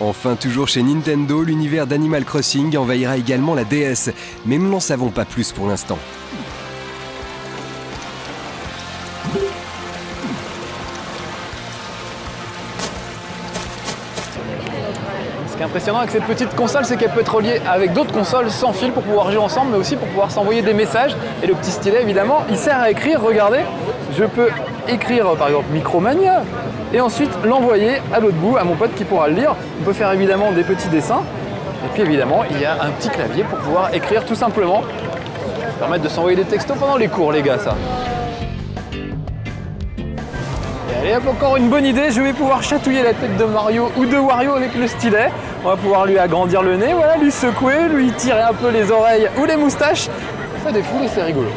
Enfin, toujours chez Nintendo, l'univers d'Animal Crossing envahira également la DS, mais nous n'en savons pas plus pour l'instant. Ce qui est impressionnant avec cette petite console, c'est qu'elle peut être reliée avec d'autres consoles sans fil pour pouvoir jouer ensemble, mais aussi pour pouvoir s'envoyer des messages. Et le petit stylet, évidemment, il sert à écrire. Regardez, je peux écrire par exemple Micromania. et ensuite l'envoyer à l'autre bout, à mon pote qui pourra le lire. On peut faire évidemment des petits dessins. Et puis évidemment, il y a un petit clavier pour pouvoir écrire tout simplement. Ça va permettre de s'envoyer des textos pendant les cours, les gars, ça. Et allez hop, encore une bonne idée, je vais pouvoir chatouiller la tête de Mario ou de Wario avec le stylet. On va pouvoir lui agrandir le nez, voilà, lui secouer, lui tirer un peu les oreilles ou les moustaches. Ça défoule et c'est rigolo.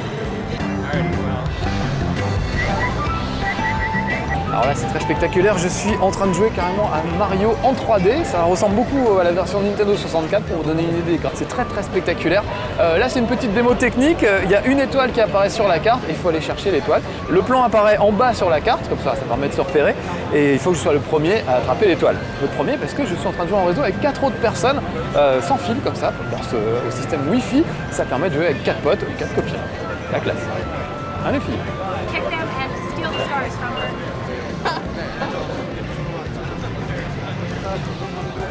Alors là c'est très spectaculaire, je suis en train de jouer carrément à Mario en 3D, ça ressemble beaucoup à la version Nintendo 64 pour vous donner une idée des cartes, c'est très spectaculaire. Là c'est une petite démo technique, il y a une étoile qui apparaît sur la carte, il faut aller chercher l'étoile. Le plan apparaît en bas sur la carte, comme ça permet de se repérer, et il faut que je sois le premier à attraper l'étoile. Le premier parce que je suis en train de jouer en réseau avec 4 autres personnes, sans fil comme ça, grâce au système Wi-Fi, ça permet de jouer avec 4 potes, 4 copines. La classe. Hein les filles? Kick them and steal the stars from them.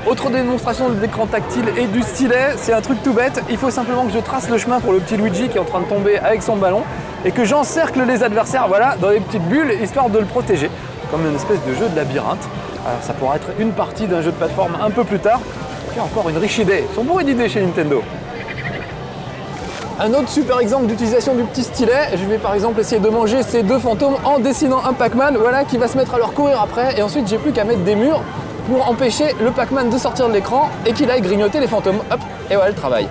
Autre démonstration de l'écran tactile et du stylet, c'est un truc tout bête, il faut simplement que je trace le chemin pour le petit Luigi qui est en train de tomber avec son ballon et que j'encercle les adversaires, voilà, dans des petites bulles, histoire de le protéger, comme une espèce de jeu de labyrinthe. Alors ça pourra être une partie d'un jeu de plateforme un peu plus tard. Et encore une riche idée, ils sont bourrés d'idées chez Nintendo. Un autre super exemple d'utilisation du petit stylet, je vais par exemple essayer de manger ces deux fantômes en dessinant un Pac-Man, voilà, qui va se mettre à leur courir après, et ensuite j'ai plus qu'à mettre des murs pour empêcher le Pac-Man de sortir de l'écran et qu'il aille grignoter les fantômes. Hop, et voilà le travail.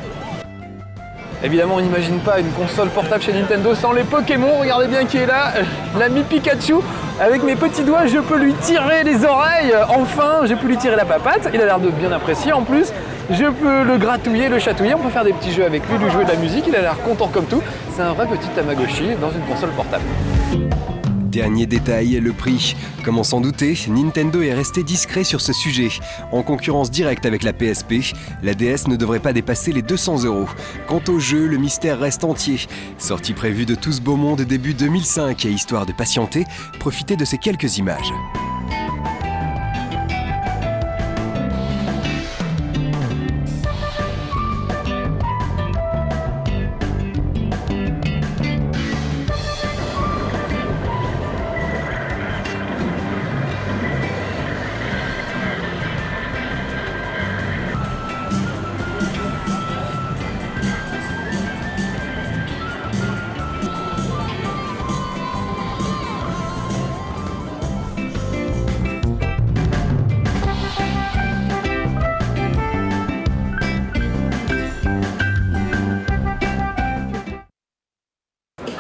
Évidemment, on n'imagine pas une console portable chez Nintendo sans les Pokémon. Regardez bien qui est là, l'ami Pikachu. Avec mes petits doigts, je peux lui tirer les oreilles. Enfin, je peux lui tirer la papate. Il a l'air de bien apprécier en plus. Je peux le gratouiller, le chatouiller. On peut faire des petits jeux avec lui, lui jouer de la musique. Il a l'air content comme tout. C'est un vrai petit Tamagotchi dans une console portable. Dernier détail, le prix. Comme on s'en doutait, Nintendo est resté discret sur ce sujet. En concurrence directe avec la PSP, la DS ne devrait pas dépasser les 200 €. Quant au jeu, le mystère reste entier. Sortie prévue de tout ce beau monde début 2005 et histoire de patienter, profitez de ces quelques images.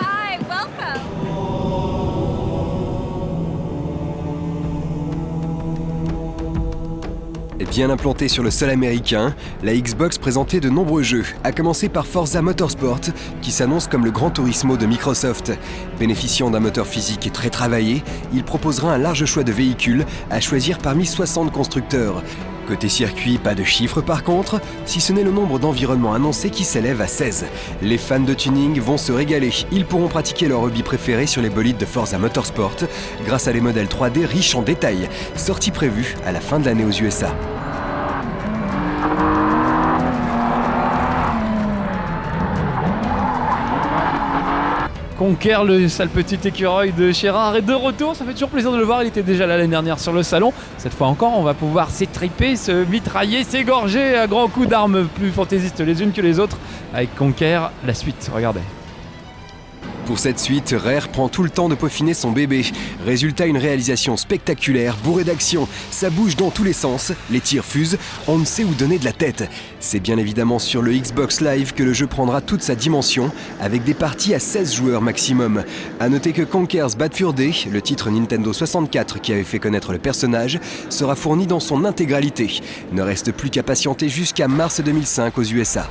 Hi, welcome. Bien implantée sur le sol américain, la Xbox présentait de nombreux jeux, à commencer par Forza Motorsport, qui s'annonce comme le Gran Turismo de Microsoft. Bénéficiant d'un moteur physique très travaillé, il proposera un large choix de véhicules à choisir parmi 60 constructeurs. Côté circuit, pas de chiffres par contre, si ce n'est le nombre d'environnements annoncés qui s'élève à 16. Les fans de tuning vont se régaler, ils pourront pratiquer leur hobby préféré sur les bolides de Forza Motorsport grâce à des modèles 3D riches en détails, sortie prévue à la fin de l'année aux USA. Conker, le sale petit écureuil de Gérard est de retour, ça fait toujours plaisir de le voir, il était déjà là l'année dernière sur le salon. Cette fois encore, on va pouvoir s'étriper, se mitrailler, s'égorger à grands coups d'armes plus fantaisistes les unes que les autres. Avec Conker, la suite, regardez. Pour cette suite, Rare prend tout le temps de peaufiner son bébé. Résultat, une réalisation spectaculaire, bourrée d'action. Ça bouge dans tous les sens, les tirs fusent, on ne sait où donner de la tête. C'est bien évidemment sur le Xbox Live que le jeu prendra toute sa dimension, avec des parties à 16 joueurs maximum. A noter que Conker's Bad Fur Day, le titre Nintendo 64 qui avait fait connaître le personnage, sera fourni dans son intégralité. Ne reste plus qu'à patienter jusqu'à mars 2005 aux USA.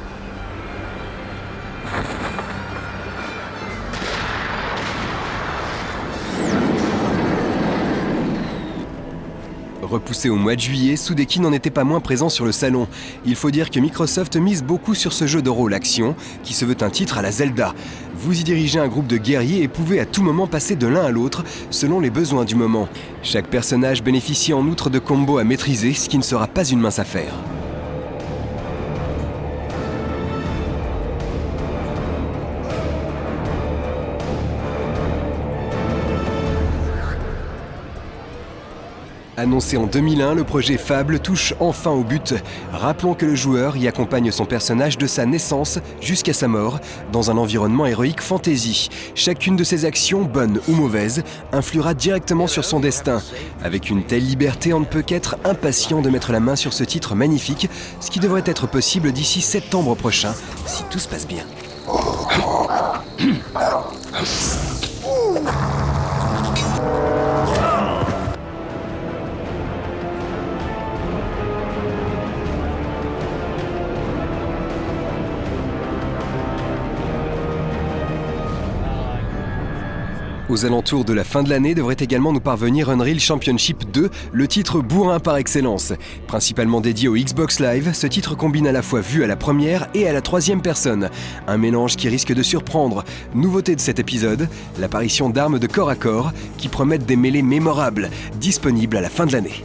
Repoussé au mois de juillet, Sudeki n'en était pas moins présent sur le salon. Il faut dire que Microsoft mise beaucoup sur ce jeu de rôle action, qui se veut un titre à la Zelda. Vous y dirigez un groupe de guerriers et pouvez à tout moment passer de l'un à l'autre, selon les besoins du moment. Chaque personnage bénéficie en outre de combos à maîtriser, ce qui ne sera pas une mince affaire. Annoncé en 2001, le projet Fable touche enfin au but. Rappelons que le joueur y accompagne son personnage de sa naissance jusqu'à sa mort, dans un environnement héroïque fantasy. Chacune de ses actions, bonnes ou mauvaises, influera directement sur son destin. Avec une telle liberté, on ne peut qu'être impatient de mettre la main sur ce titre magnifique, ce qui devrait être possible d'ici septembre prochain, si tout se passe bien. Aux alentours de la fin de l'année devrait également nous parvenir Unreal Championship 2, le titre bourrin par excellence. Principalement dédié au Xbox Live, ce titre combine à la fois vue à la première et à la troisième personne. Un mélange qui risque de surprendre. Nouveauté de cet épisode, l'apparition d'armes de corps à corps qui promettent des mêlées mémorables, disponibles à la fin de l'année.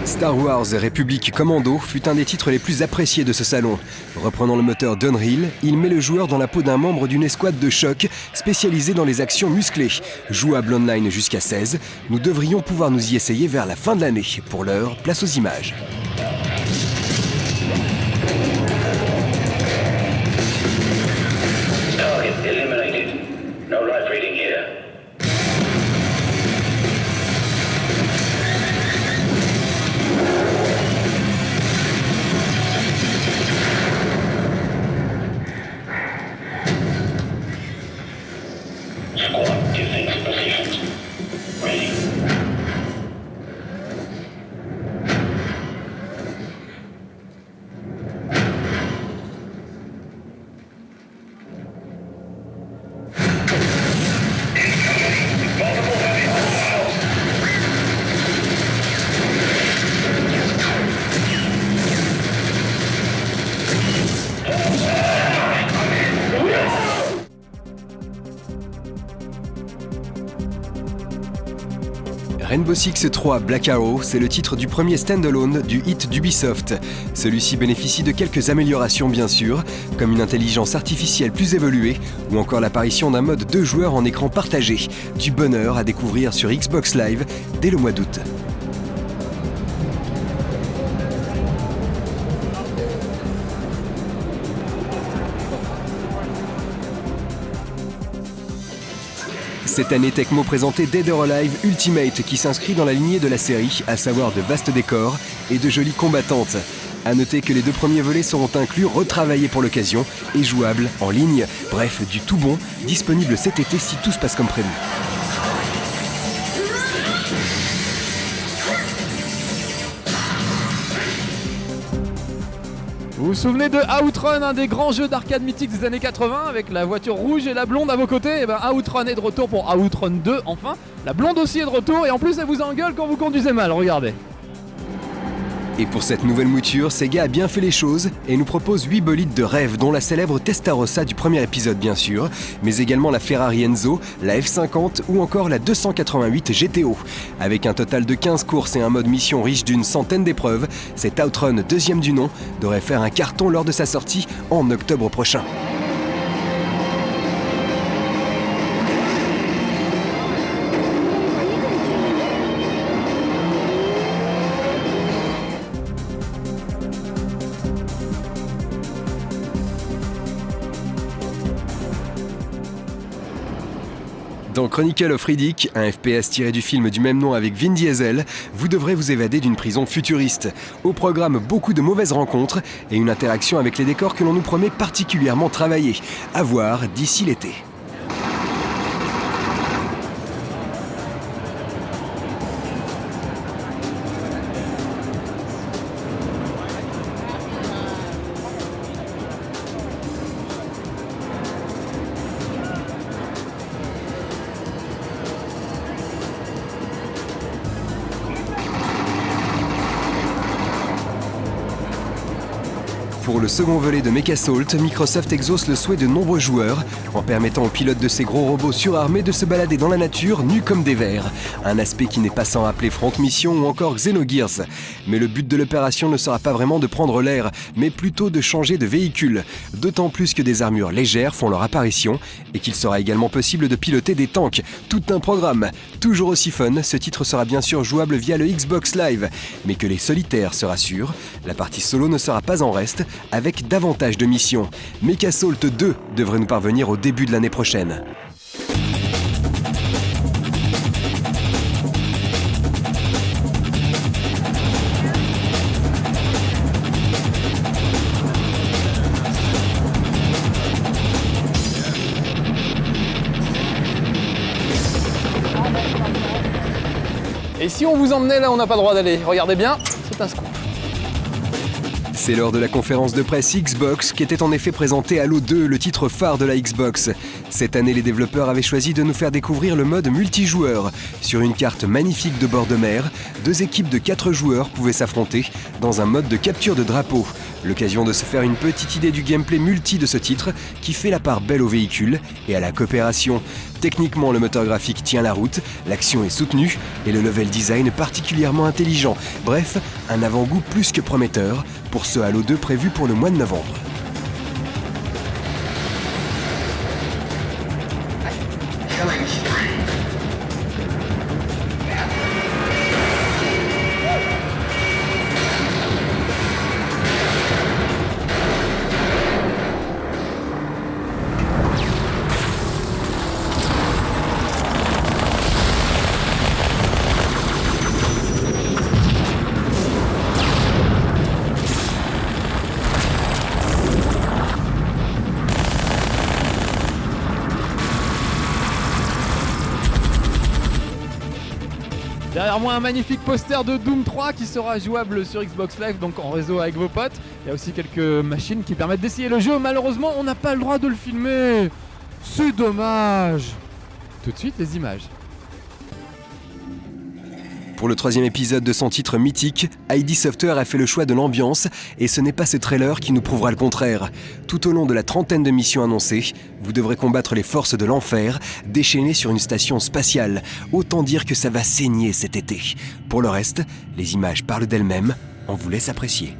Star Wars République Commando fut un des titres les plus appréciés de ce salon. Reprenant le moteur d'Unreal, il met le joueur dans la peau d'un membre d'une escouade de choc spécialisée dans les actions musclées. Jouable online jusqu'à 16, nous devrions pouvoir nous y essayer vers la fin de l'année. Pour l'heure, place aux images. Target eliminated. No life reading here. Squad to fix positions. Ready. Rainbow Six 3 Black Arrow, c'est le titre du premier standalone du hit d'Ubisoft. Celui-ci bénéficie de quelques améliorations bien sûr, comme une intelligence artificielle plus évoluée ou encore l'apparition d'un mode 2 joueurs en écran partagé. Du bonheur à découvrir sur Xbox Live dès le mois d'août. Cette année, Tecmo présentait Dead or Alive Ultimate qui s'inscrit dans la lignée de la série, à savoir de vastes décors et de jolies combattantes. A noter que les 2 premiers volets seront inclus, retravaillés pour l'occasion et jouables en ligne. Bref, du tout bon, disponible cet été si tout se passe comme prévu. Vous vous souvenez de Outrun, un des grands jeux d'arcade mythiques des années 80 avec la voiture rouge et la blonde à vos côtés? Et ben Outrun est de retour pour Outrun 2 enfin. La blonde aussi est de retour et en plus elle vous engueule quand vous conduisez mal, regardez. Et pour cette nouvelle mouture, Sega a bien fait les choses et nous propose 8 bolides de rêve, dont la célèbre Testarossa du premier épisode bien sûr, mais également la Ferrari Enzo, la F50 ou encore la 288 GTO. Avec un total de 15 courses et un mode mission riche d'une centaine d'épreuves, cet Outrun, deuxième du nom, devrait faire un carton lors de sa sortie en octobre prochain. Dans Chronicle of Riddick, un FPS tiré du film du même nom avec Vin Diesel, vous devrez vous évader d'une prison futuriste. Au programme, beaucoup de mauvaises rencontres et une interaction avec les décors que l'on nous promet particulièrement travaillés. À voir d'ici l'été. Pour le second volet de MechAssault, Microsoft exauce le souhait de nombreux joueurs en permettant aux pilotes de ces gros robots surarmés de se balader dans la nature nus comme des vers. Un aspect qui n'est pas sans rappeler Front Mission ou encore Xenogears. Mais le but de l'opération ne sera pas vraiment de prendre l'air, mais plutôt de changer de véhicule. D'autant plus que des armures légères font leur apparition et qu'il sera également possible de piloter des tanks. Tout un programme. Toujours aussi fun, ce titre sera bien sûr jouable via le Xbox Live. Mais que les solitaires se rassurent, la partie solo ne sera pas en reste, avec davantage de missions. MechAssault 2 devrait nous parvenir au début de l'année prochaine. Et si on vous emmenait là où on n'a pas le droit d'aller? Regardez bien, c'est un scoop. C'est lors de la conférence de presse Xbox qu'était en effet présenté Halo 2, le titre phare de la Xbox. Cette année, les développeurs avaient choisi de nous faire découvrir le mode multijoueur. Sur une carte magnifique de bord de mer, 2 équipes de 4 joueurs pouvaient s'affronter dans un mode de capture de drapeau. L'occasion de se faire une petite idée du gameplay multi de ce titre qui fait la part belle au véhicule et à la coopération. Techniquement, le moteur graphique tient la route, l'action est soutenue et le level design particulièrement intelligent. Bref, un avant-goût plus que prometteur pour ce Halo 2 prévu pour le mois de novembre. Derrière moi, un magnifique poster de Doom 3 qui sera jouable sur Xbox Live, donc en réseau avec vos potes. Il y a aussi quelques machines qui permettent d'essayer le jeu. Malheureusement, on n'a pas le droit de le filmer. C'est dommage. Tout de suite, les images. Pour le 3e épisode de son titre mythique, ID Software a fait le choix de l'ambiance et ce n'est pas ce trailer qui nous prouvera le contraire. Tout au long de la 30aine de missions annoncées, vous devrez combattre les forces de l'enfer, déchaînées sur une station spatiale. Autant dire que ça va saigner cet été. Pour le reste, les images parlent d'elles-mêmes, on vous laisse apprécier.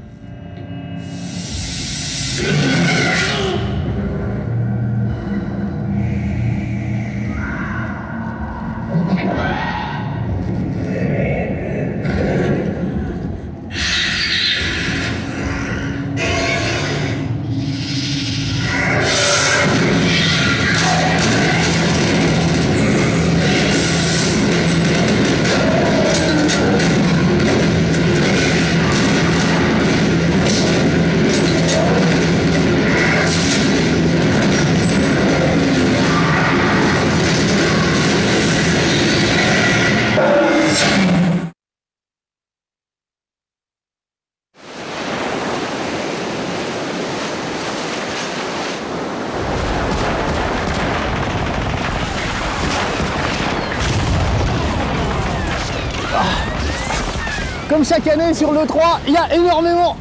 Comme chaque année sur l'E3, il y a énormément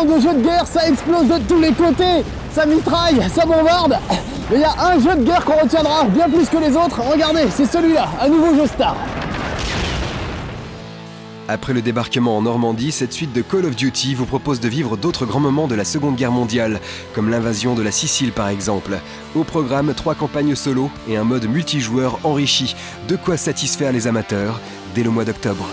de jeux de guerre, ça explose de tous les côtés, ça mitraille, ça bombarde. Mais il y a un jeu de guerre qu'on retiendra bien plus que les autres, regardez, c'est celui-là, un nouveau jeu star. Après le débarquement en Normandie, cette suite de Call of Duty vous propose de vivre d'autres grands moments de la Seconde Guerre mondiale, comme l'invasion de la Sicile par exemple. Au programme, 3 campagnes solo et un mode multijoueur enrichi, de quoi satisfaire les amateurs dès le mois d'octobre.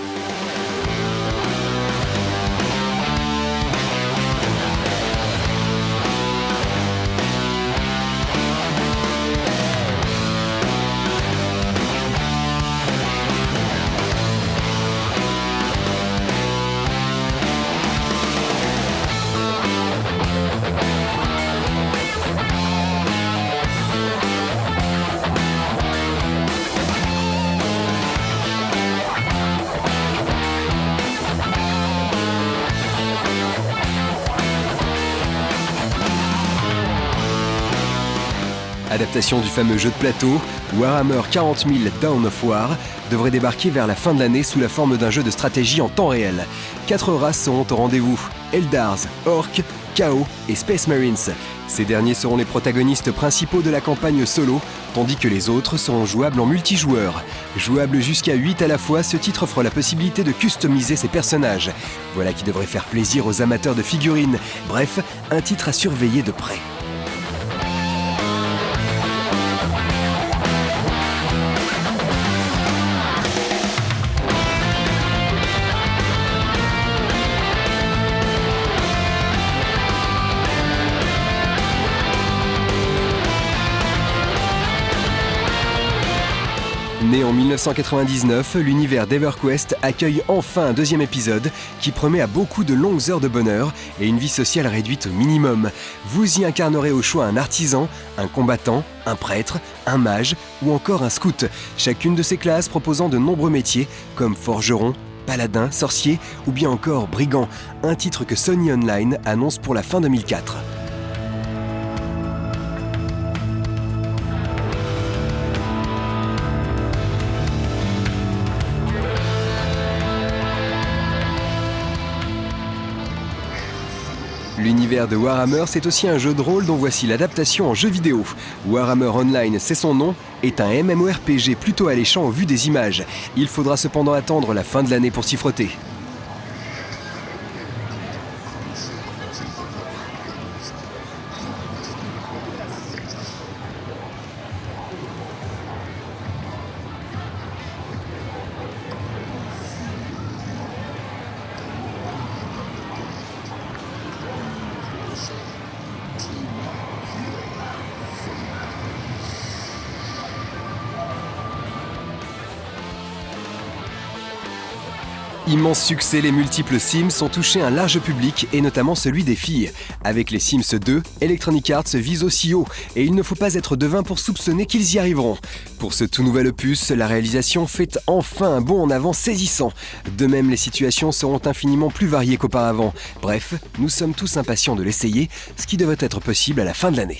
Adaptation du fameux jeu de plateau, Warhammer 40 000 Dawn of War devrait débarquer vers la fin de l'année sous la forme d'un jeu de stratégie en temps réel. 4 races seront au rendez-vous, Eldars, Orcs, Chaos et Space Marines. Ces derniers seront les protagonistes principaux de la campagne solo, tandis que les autres seront jouables en multijoueur. Jouable jusqu'à 8 à la fois, ce titre offre la possibilité de customiser ses personnages. Voilà qui devrait faire plaisir aux amateurs de figurines. Bref, un titre à surveiller de près. Né en 1999, l'univers d'EverQuest accueille enfin un deuxième épisode qui promet à beaucoup de longues heures de bonheur et une vie sociale réduite au minimum. Vous y incarnerez au choix un artisan, un combattant, un prêtre, un mage ou encore un scout. Chacune de ces classes proposant de nombreux métiers comme forgeron, paladin, sorcier ou bien encore brigand. Un titre que Sony Online annonce pour la fin 2004. L'univers de Warhammer, c'est aussi un jeu de rôle dont voici l'adaptation en jeu vidéo. Warhammer Online, c'est son nom, est un MMORPG plutôt alléchant au vu des images. Il faudra cependant attendre la fin de l'année pour s'y frotter. Immense succès, les multiples Sims ont touché un large public et notamment celui des filles. Avec les Sims 2, Electronic Arts vise aussi haut et il ne faut pas être devin pour soupçonner qu'ils y arriveront. Pour ce tout nouvel opus, la réalisation fait enfin un bond en avant saisissant. De même, les situations seront infiniment plus variées qu'auparavant. Bref, nous sommes tous impatients de l'essayer, ce qui devrait être possible à la fin de l'année.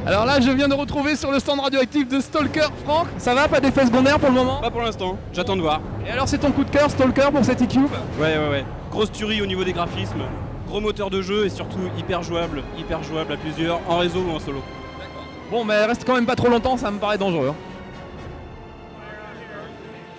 Alors là, je viens de retrouver sur le stand radioactif de Stalker, Franck. Ça va, pas d'effet secondaire pour le moment? Pas pour l'instant, j'attends de voir. Et alors, c'est ton coup de cœur, Stalker, pour cette E-Cube? Ouais. Grosse tuerie au niveau des graphismes, gros moteur de jeu et surtout hyper jouable à plusieurs, en réseau ou en solo. Bon, mais reste quand même pas trop longtemps, ça me paraît dangereux.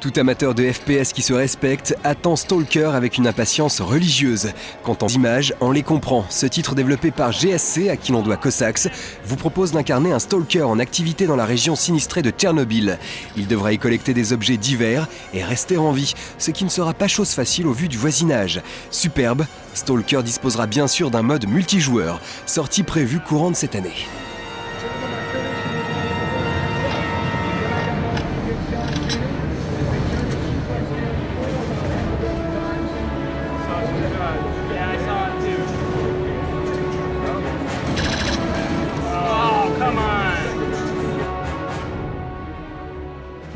Tout amateur de FPS qui se respecte attend Stalker avec une impatience religieuse. Quant aux images, on les comprend. Ce titre développé par GSC, à qui l'on doit Cossacks, vous propose d'incarner un Stalker en activité dans la région sinistrée de Tchernobyl. Il devra y collecter des objets divers et rester en vie, ce qui ne sera pas chose facile au vu du voisinage. Superbe, Stalker disposera bien sûr d'un mode multijoueur, sortie prévue courant de cette année.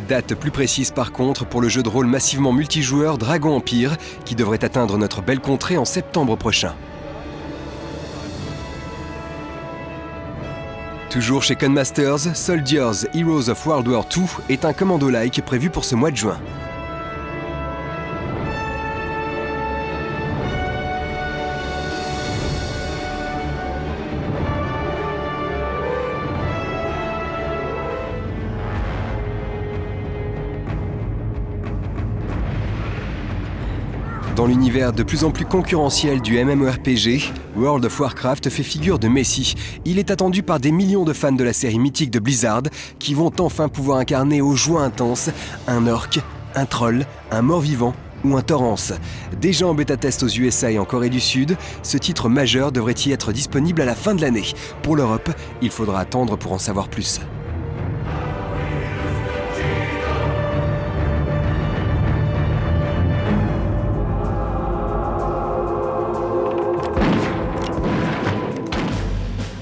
Date plus précise par contre pour le jeu de rôle massivement multijoueur Dragon Empire qui devrait atteindre notre belle contrée en septembre prochain. Toujours chez Codemasters, Soldiers Heroes of World War II est un commando-like prévu pour ce mois de juin. Dans l'univers de plus en plus concurrentiel du MMORPG, World of Warcraft fait figure de messie. Il est attendu par des millions de fans de la série mythique de Blizzard qui vont enfin pouvoir incarner aux joies intenses un orc, un troll, un mort-vivant ou un Torrance. Déjà en bêta-test aux USA et en Corée du Sud, ce titre majeur devrait y être disponible à la fin de l'année. Pour l'Europe, il faudra attendre pour en savoir plus.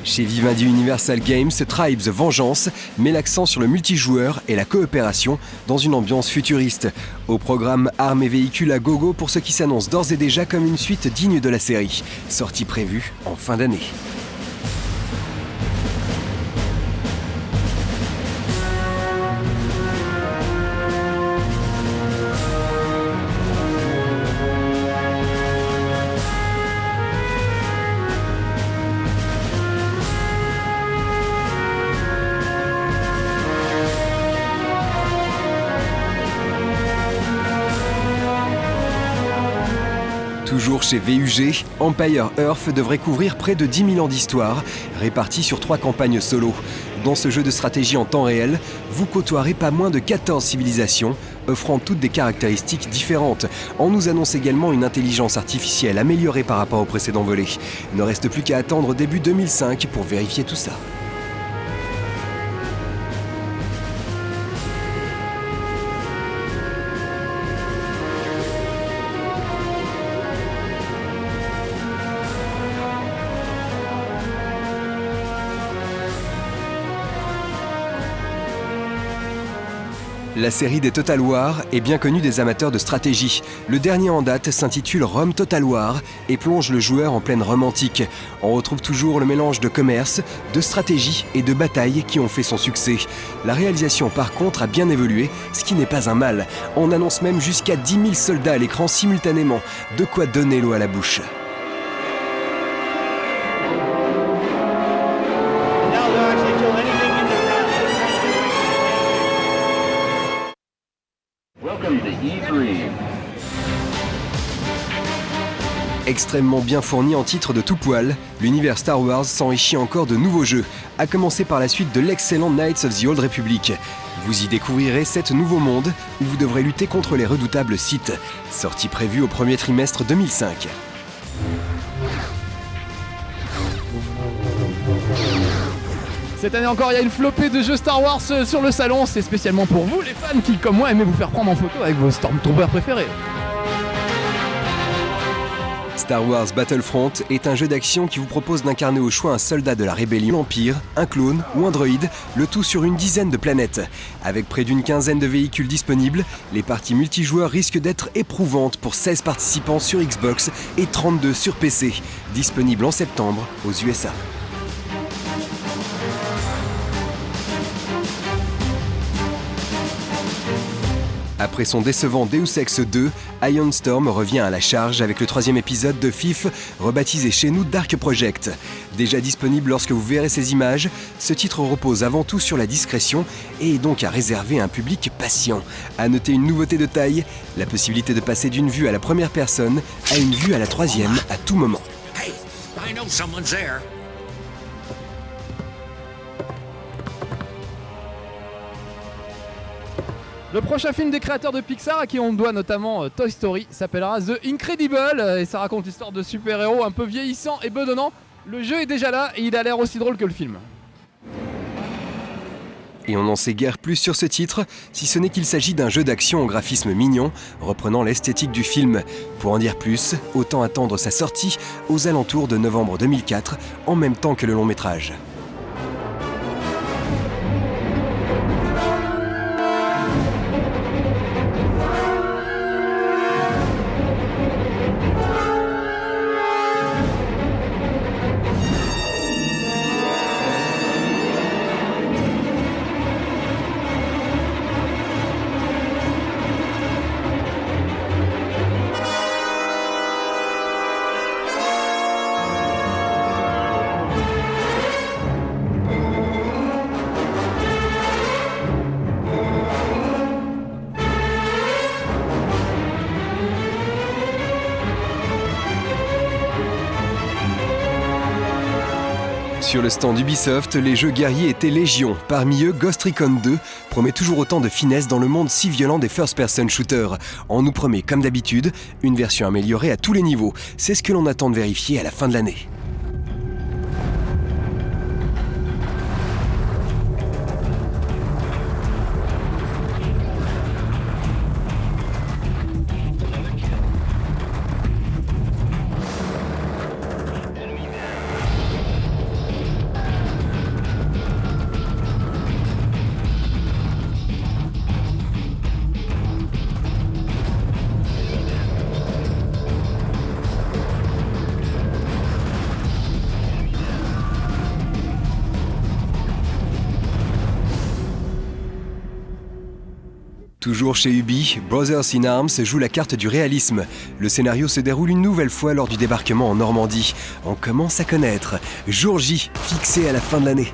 Chez Vivendi Universal Games, Tribes Vengeance met l'accent sur le multijoueur et la coopération dans une ambiance futuriste. Au programme armes et véhicules à gogo pour ce qui s'annonce d'ores et déjà comme une suite digne de la série. Sortie prévue en fin d'année. Toujours chez VUG, Empire Earth devrait couvrir près de 10 000 ans d'histoire, répartis sur 3 campagnes solo. Dans ce jeu de stratégie en temps réel, vous côtoierez pas moins de 14 civilisations, offrant toutes des caractéristiques différentes. On nous annonce également une intelligence artificielle améliorée par rapport au précédent volet. Il ne reste plus qu'à attendre début 2005 pour vérifier tout ça. La série des Total War est bien connue des amateurs de stratégie. Le dernier en date s'intitule Rome Total War et plonge le joueur en pleine Rome antique. On retrouve toujours le mélange de commerce, de stratégie et de bataille qui ont fait son succès. La réalisation par contre a bien évolué, ce qui n'est pas un mal. On annonce même jusqu'à 10 000 soldats à l'écran simultanément, de quoi donner l'eau à la bouche. Extrêmement bien fourni en titres de tout poil, l'univers Star Wars s'enrichit encore de nouveaux jeux, à commencer par la suite de l'excellent Knights of the Old Republic. Vous y découvrirez 7 nouveaux mondes où vous devrez lutter contre les redoutables Sith, sortie prévue au premier trimestre 2005. Cette année encore, il y a une flopée de jeux Star Wars sur le salon. C'est spécialement pour vous, les fans qui, comme moi, aimez vous faire prendre en photo avec vos Stormtroopers préférés. Star Wars Battlefront est un jeu d'action qui vous propose d'incarner au choix un soldat de la rébellion, l'Empire, un clone ou un droïde, le tout sur une dizaine de planètes. Avec près d'une quinzaine de véhicules disponibles, les parties multijoueurs risquent d'être éprouvantes pour 16 participants sur Xbox et 32 sur PC. Disponible en septembre aux USA. Après son décevant Deus Ex 2, Ion Storm revient à la charge avec le 3e épisode de FIF, rebaptisé chez nous Dark Project. Déjà disponible lorsque vous verrez ces images, ce titre repose avant tout sur la discrétion et est donc à réserver à un public patient. À noter une nouveauté de taille, la possibilité de passer d'une vue à la première personne à une vue à la 3e à tout moment. Hey, I know someone's there. Le prochain film des créateurs de Pixar, à qui on doit notamment Toy Story, s'appellera The Incredible et ça raconte l'histoire de super-héros un peu vieillissants et bedonnants. Le jeu est déjà là et il a l'air aussi drôle que le film. Et on n'en sait guère plus sur ce titre, si ce n'est qu'il s'agit d'un jeu d'action au graphisme mignon, reprenant l'esthétique du film. Pour en dire plus, autant attendre sa sortie aux alentours de novembre 2004, en même temps que le long métrage. Sur le stand Ubisoft, les jeux guerriers étaient légion. Parmi eux, Ghost Recon 2 promet toujours autant de finesse dans le monde si violent des first-person shooters. On nous promet, comme d'habitude, une version améliorée à tous les niveaux. C'est ce que l'on attend de vérifier à la fin de l'année. Toujours chez Ubi, Brothers in Arms joue la carte du réalisme. Le scénario se déroule une nouvelle fois lors du débarquement en Normandie. On commence à connaître. Jour J, fixé à la fin de l'année.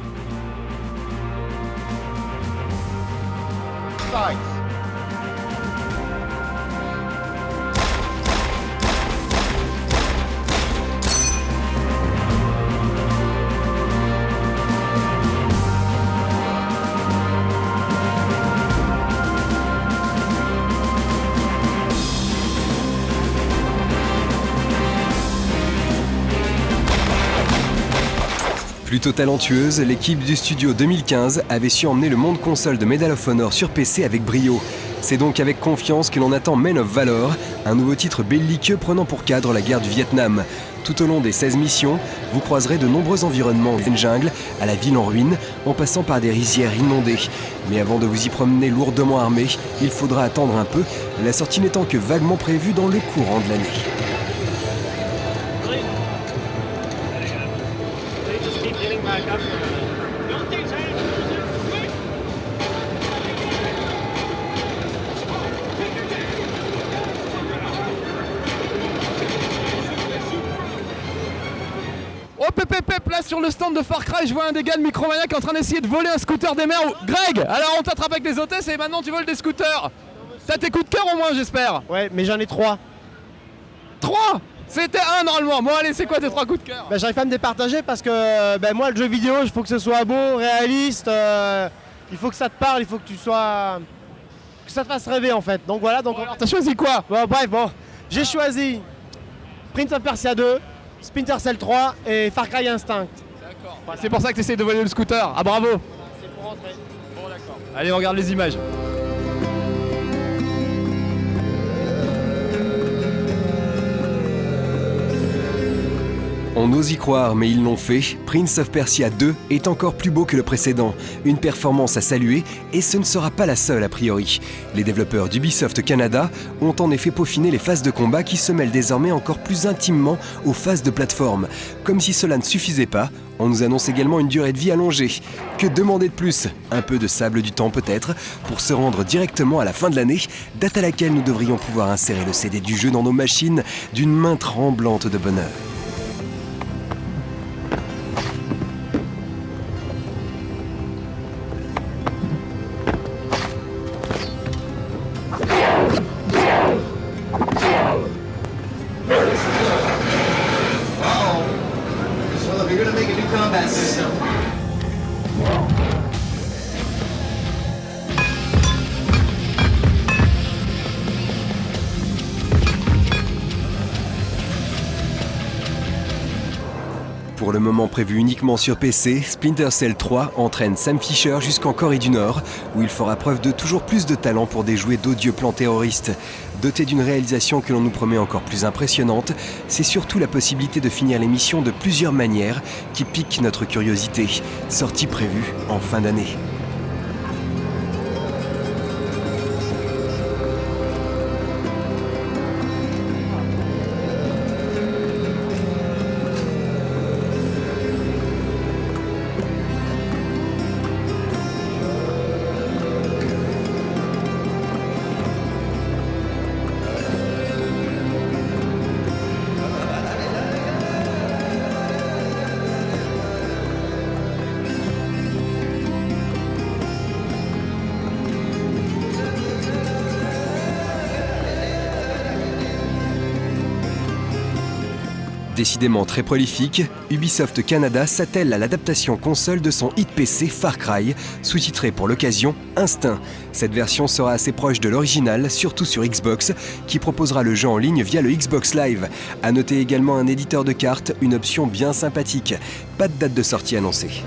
Plutôt talentueuse, l'équipe du studio 2015 avait su emmener le monde console de Medal of Honor sur PC avec brio. C'est donc avec confiance que l'on attend Men of Valor, un nouveau titre belliqueux prenant pour cadre la guerre du Vietnam. Tout au long des 16 missions, vous croiserez de nombreux environnements d'une jungle à la ville en ruine, en passant par des rizières inondées. Mais avant de vous y promener lourdement armé, il faudra attendre un peu, la sortie n'étant que vaguement prévue dans le courant de l'année. Oh pep, là sur le stand de Far Cry, je vois un des gars de Micromania qui est en train d'essayer de voler un scooter des mers. Greg, alors on t'attrape avec des hôtesses et maintenant tu voles des scooters. T'as tes coups de cœur au moins, j'espère. Ouais, mais j'en ai 3. 3 ? C'était un normalement. Bon allez, c'est quoi tes 3 coups de cœur? J'arrive pas à me départager parce que moi le jeu vidéo, il faut que ce soit beau, réaliste, il faut que ça te parle, il faut que tu sois... que ça te fasse rêver en fait. Donc voilà, donc... Bon, alors t'as choisi quoi? Bon, j'ai choisi Prince of Persia 2, Splinter Cell 3 et Far Cry Instinct. D'accord. C'est pour ça que tu essaies de voler le scooter. Ah bravo. C'est pour rentrer. Bon d'accord. Allez, on regarde les images. On ose y croire, mais ils l'ont fait. Prince of Persia 2 est encore plus beau que le précédent. Une performance à saluer, et ce ne sera pas la seule a priori. Les développeurs d'Ubisoft Canada ont en effet peaufiné les phases de combat qui se mêlent désormais encore plus intimement aux phases de plateforme. Comme si cela ne suffisait pas, on nous annonce également une durée de vie allongée. Que demander de plus? Un peu de sable du temps peut-être, pour se rendre directement à la fin de l'année, date à laquelle nous devrions pouvoir insérer le CD du jeu dans nos machines d'une main tremblante de bonheur. Pour le moment prévu uniquement sur PC, Splinter Cell 3 entraîne Sam Fisher jusqu'en Corée du Nord, où il fera preuve de toujours plus de talent pour déjouer d'odieux plans terroristes. Doté d'une réalisation que l'on nous promet encore plus impressionnante, c'est surtout la possibilité de finir les missions de plusieurs manières qui piquent notre curiosité. Sortie prévue en fin d'année. Décidément très prolifique, Ubisoft Canada s'attelle à l'adaptation console de son hit PC Far Cry, sous-titré pour l'occasion Instinct. Cette version sera assez proche de l'original, surtout sur Xbox, qui proposera le jeu en ligne via le Xbox Live. À noter également un éditeur de cartes, une option bien sympathique. Pas de date de sortie annoncée.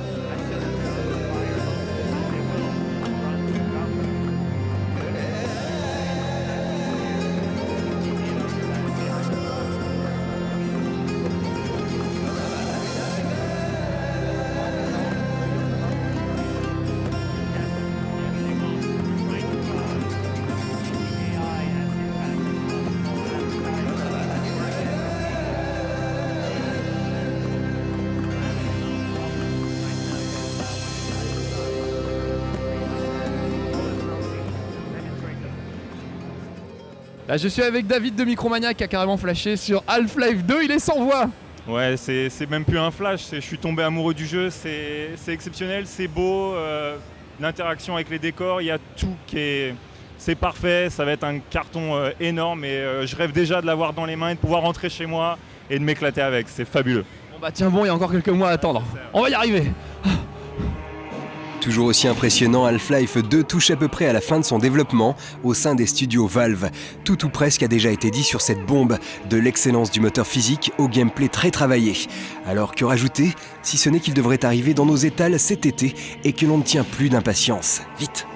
Là, je suis avec David de Micromania qui a carrément flashé sur Half-Life 2, il est sans voix. Ouais, c'est même plus un flash, je suis tombé amoureux du jeu, c'est exceptionnel, c'est beau, l'interaction avec les décors, il y a tout qui est... C'est parfait, ça va être un carton énorme et je rêve déjà de l'avoir dans les mains et de pouvoir rentrer chez moi et de m'éclater avec, c'est fabuleux. Bon bah tiens bon, il y a encore quelques mois à attendre, on va y arriver. Toujours aussi impressionnant, Half-Life 2 touche à peu près à la fin de son développement au sein des studios Valve. Tout ou presque a déjà été dit sur cette bombe, de l'excellence du moteur physique au gameplay très travaillé. Alors que rajouter, si ce n'est qu'il devrait arriver dans nos étals cet été et que l'on ne tient plus d'impatience. Vite!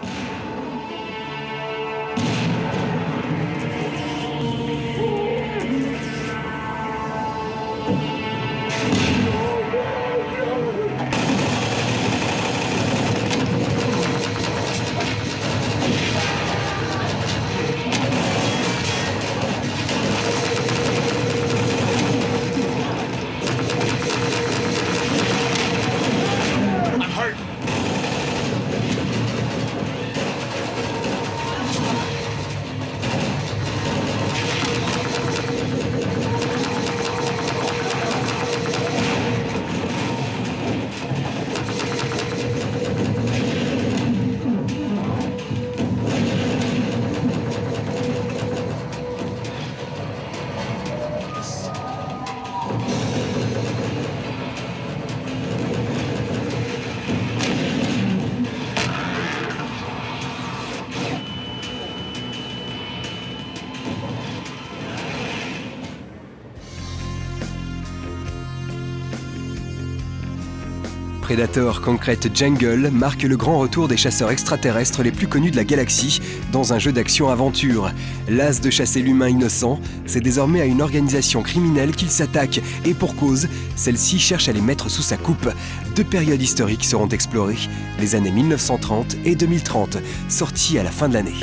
Predator Concrete Jungle marque le grand retour des chasseurs extraterrestres les plus connus de la galaxie dans un jeu d'action-aventure. L'as de chasser l'humain innocent, c'est désormais à une organisation criminelle qu'il s'attaque, et pour cause, celle-ci cherche à les mettre sous sa coupe. 2 périodes historiques seront explorées, les années 1930 et 2030, sorties à la fin de l'année.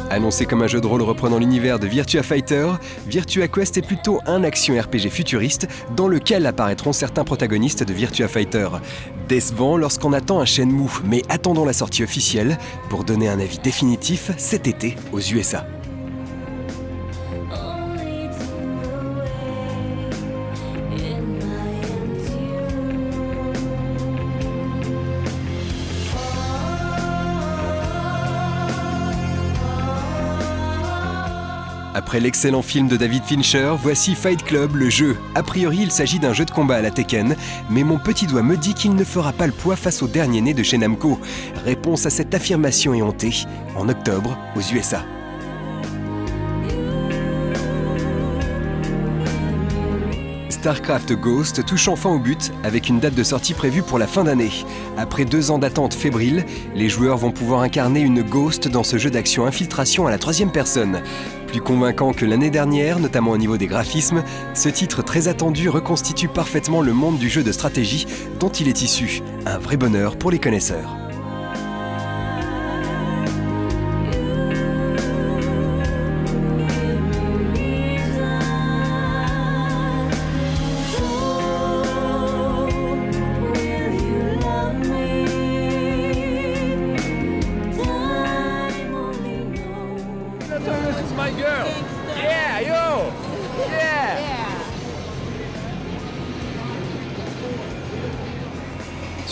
Annoncé comme un jeu de rôle reprenant l'univers de Virtua Fighter, Virtua Quest est plutôt un action RPG futuriste dans lequel apparaîtront certains protagonistes de Virtua Fighter. Décevant lorsqu'on attend un Shenmue, mais attendons la sortie officielle pour donner un avis définitif cet été aux USA. Après l'excellent film de David Fincher, voici Fight Club, le jeu. A priori, il s'agit d'un jeu de combat à la Tekken, mais mon petit doigt me dit qu'il ne fera pas le poids face au dernier né de chez Namco. Réponse à cette affirmation éhontée, en octobre, aux USA. StarCraft Ghost touche enfin au but avec une date de sortie prévue pour la fin d'année. Après 2 ans d'attente fébrile, les joueurs vont pouvoir incarner une Ghost dans ce jeu d'action infiltration à la 3e personne. Plus convaincant que l'année dernière, notamment au niveau des graphismes, ce titre très attendu reconstitue parfaitement le monde du jeu de stratégie dont il est issu. Un vrai bonheur pour les connaisseurs.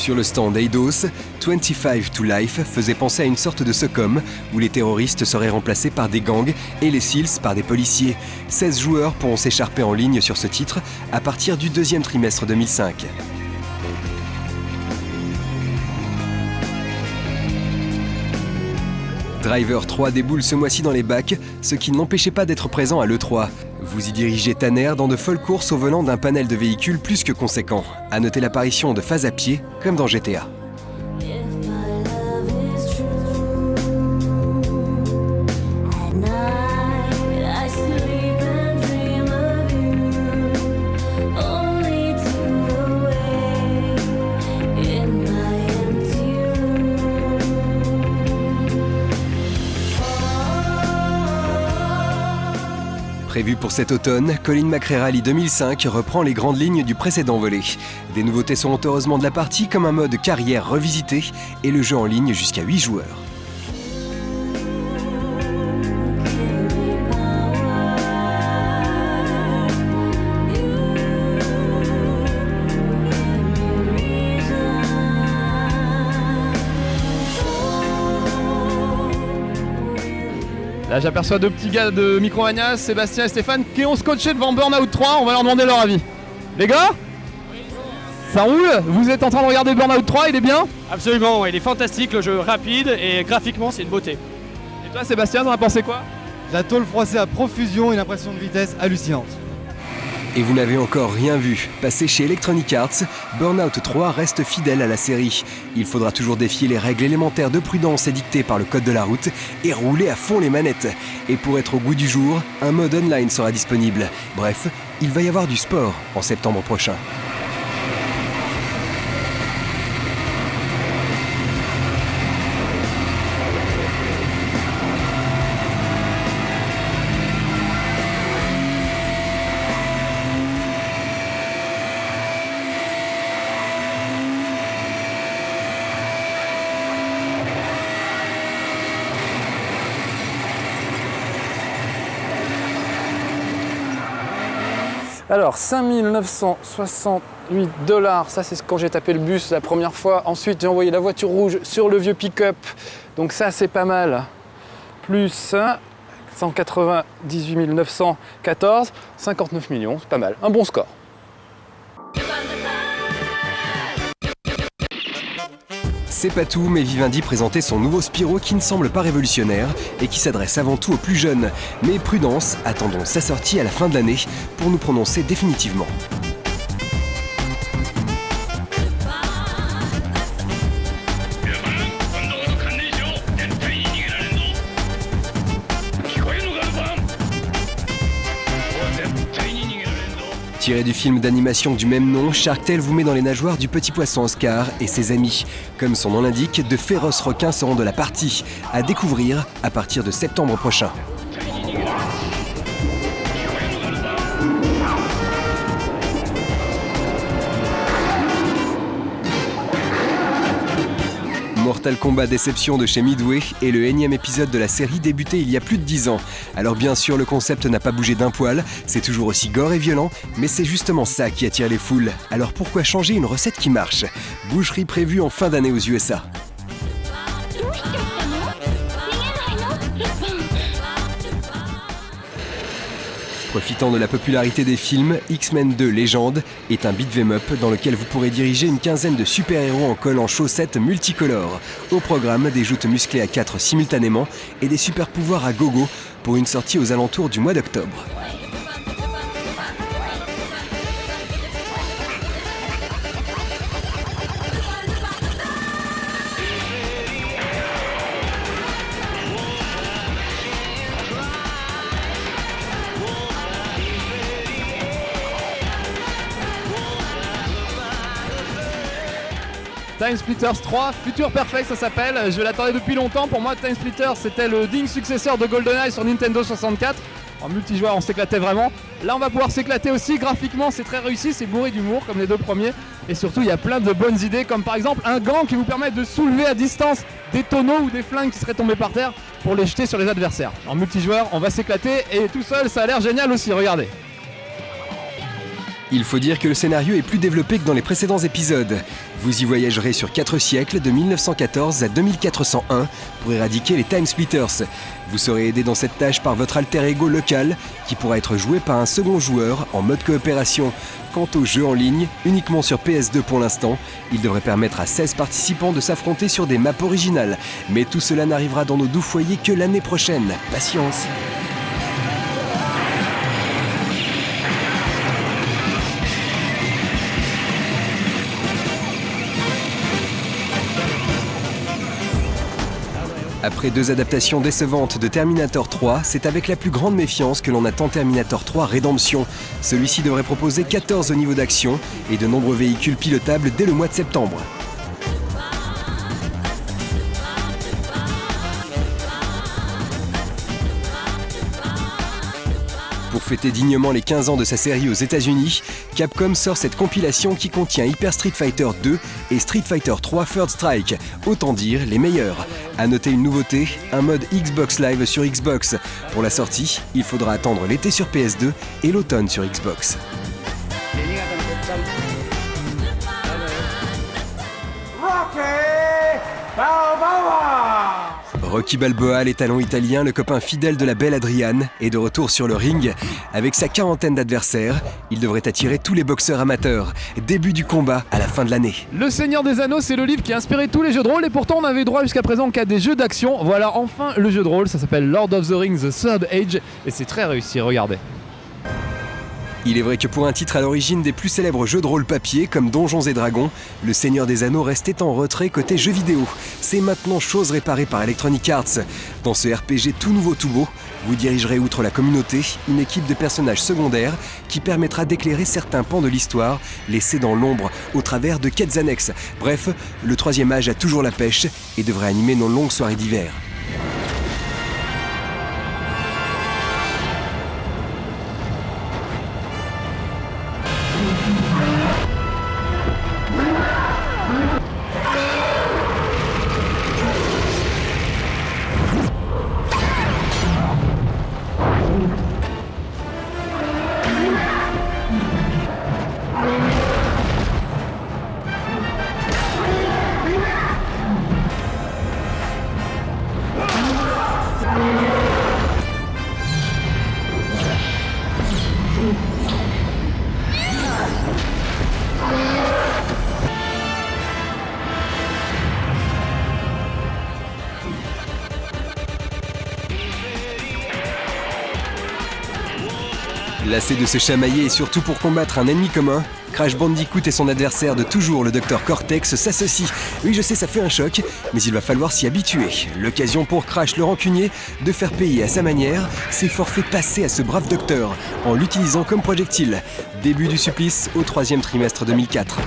Sur le stand Eidos, 25 to Life faisait penser à une sorte de SOCOM où les terroristes seraient remplacés par des gangs et les SEALs par des policiers. 16 joueurs pourront s'écharper en ligne sur ce titre à partir du deuxième trimestre 2005. Driver 3 déboule ce mois-ci dans les bacs, ce qui ne l'empêchait pas d'être présent à l'E3. Vous y dirigez Tanner dans de folles courses au volant d'un panel de véhicules plus que conséquent. À noter l'apparition de phases à pied, comme dans GTA. Prévu pour cet automne, Colin McRae Rally 2005 reprend les grandes lignes du précédent volet. Des nouveautés seront heureusement de la partie, comme un mode carrière revisité et le jeu en ligne jusqu'à 8 joueurs. Là j'aperçois deux petits gars de Micromania, Sébastien et Stéphane, qui ont scotché devant Burnout 3, on va leur demander leur avis. Les gars, ça roule? Vous êtes en train de regarder Burnout 3, il est bien? Absolument, ouais, il est fantastique, le jeu rapide et graphiquement c'est une beauté. Et toi Sébastien, t'en as pensé quoi? La tôle froissée à profusion et une impression de vitesse hallucinante. Et vous n'avez encore rien vu. Passé chez Electronic Arts, Burnout 3 reste fidèle à la série. Il faudra toujours défier les règles élémentaires de prudence édictées par le code de la route et rouler à fond les manettes. Et pour être au goût du jour, un mode online sera disponible. Bref, il va y avoir du sport en septembre prochain. Alors 5 968 $, ça c'est quand j'ai tapé le bus la première fois. Ensuite j'ai envoyé la voiture rouge sur le vieux pick-up, donc ça c'est pas mal. Plus 198 914, 59 millions, c'est pas mal, un bon score. C'est pas tout, mais Vivendi présentait son nouveau Spyro qui ne semble pas révolutionnaire et qui s'adresse avant tout aux plus jeunes. Mais prudence, attendons sa sortie à la fin de l'année pour nous prononcer définitivement. Tiré du film d'animation du même nom, Shark Tale vous met dans les nageoires du petit poisson Oscar et ses amis. Comme son nom l'indique, de féroces requins seront de la partie, à découvrir à partir de septembre prochain. Mortal Kombat Déception de chez Midway est le énième épisode de la série débuté il y a plus de 10 ans. Alors bien sûr, le concept n'a pas bougé d'un poil, c'est toujours aussi gore et violent, mais c'est justement ça qui attire les foules. Alors pourquoi changer une recette qui marche? Boucherie prévue en fin d'année aux USA. Profitant de la popularité des films, X-Men 2 Légende est un beat'em up dans lequel vous pourrez diriger une quinzaine de super-héros en collant chaussettes multicolores. Au programme, des joutes musclées à 4 simultanément et des super-pouvoirs à gogo pour une sortie aux alentours du mois d'octobre. Time Splitters 3, Future Perfect ça s'appelle, je l'attendais depuis longtemps, pour moi Time Splitters c'était le digne successeur de GoldenEye sur Nintendo 64. En multijoueur on s'éclatait vraiment, là on va pouvoir s'éclater aussi, graphiquement c'est très réussi, c'est bourré d'humour comme les deux premiers. Et surtout il y a plein de bonnes idées comme par exemple un gant qui vous permet de soulever à distance des tonneaux ou des flingues qui seraient tombés par terre pour les jeter sur les adversaires. En multijoueur on va s'éclater et tout seul ça a l'air génial aussi, regardez. Il faut dire que le scénario est plus développé que dans les précédents épisodes. Vous y voyagerez sur 4 siècles, de 1914 à 2401, pour éradiquer les Time Splitters. Vous serez aidé dans cette tâche par votre alter ego local, qui pourra être joué par un second joueur en mode coopération. Quant au jeu en ligne, uniquement sur PS2 pour l'instant, il devrait permettre à 16 participants de s'affronter sur des maps originales. Mais tout cela n'arrivera dans nos doux foyers que l'année prochaine. Patience! Après 2 adaptations décevantes de Terminator 3, c'est avec la plus grande méfiance que l'on attend Terminator 3 Rédemption. Celui-ci devrait proposer 14 niveaux d'action et de nombreux véhicules pilotables dès le mois de septembre. Pour fêter dignement les 15 ans de sa série aux États-Unis, Capcom sort cette compilation qui contient Hyper Street Fighter 2 et Street Fighter 3 Third Strike, autant dire les meilleurs. À noter une nouveauté, un mode Xbox Live sur Xbox. Pour la sortie, il faudra attendre l'été sur PS2 et l'automne sur Xbox. Rocky Balboa, l'étalon italien, le copain fidèle de la belle Adriane, est de retour sur le ring. Avec sa quarantaine d'adversaires, il devrait attirer tous les boxeurs amateurs. Début du combat à la fin de l'année. Le Seigneur des Anneaux, c'est le livre qui a inspiré tous les jeux de rôle et pourtant on avait droit jusqu'à présent qu'à des jeux d'action. Voilà enfin le jeu de rôle, ça s'appelle Lord of the Rings The Third Age et c'est très réussi, regardez. Il est vrai que pour un titre à l'origine des plus célèbres jeux de rôle papier comme Donjons et Dragons, le Seigneur des Anneaux restait en retrait côté jeux vidéo. C'est maintenant chose réparée par Electronic Arts. Dans ce RPG tout nouveau tout beau, vous dirigerez outre la communauté une équipe de personnages secondaires qui permettra d'éclairer certains pans de l'histoire laissés dans l'ombre au travers de quêtes annexes. Bref, le troisième âge a toujours la pêche et devrait animer nos longues soirées d'hiver. Lassé de se chamailler et surtout pour combattre un ennemi commun, Crash Bandicoot et son adversaire de toujours, le Dr Cortex, s'associent. Oui, je sais, ça fait un choc, mais il va falloir s'y habituer. L'occasion pour Crash le rancunier de faire payer à sa manière ses forfaits passés à ce brave docteur, en l'utilisant comme projectile. Début du supplice au 3e trimestre 2004.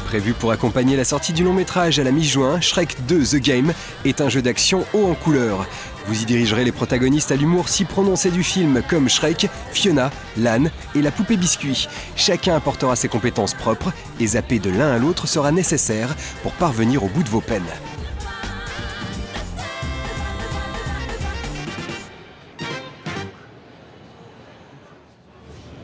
Prévu pour accompagner la sortie du long métrage à la mi-juin, Shrek 2 The Game est un jeu d'action haut en couleur. Vous y dirigerez les protagonistes à l'humour si prononcé du film comme Shrek, Fiona, l'âne et la poupée biscuit. Chacun apportera ses compétences propres et zapper de l'un à l'autre sera nécessaire pour parvenir au bout de vos peines.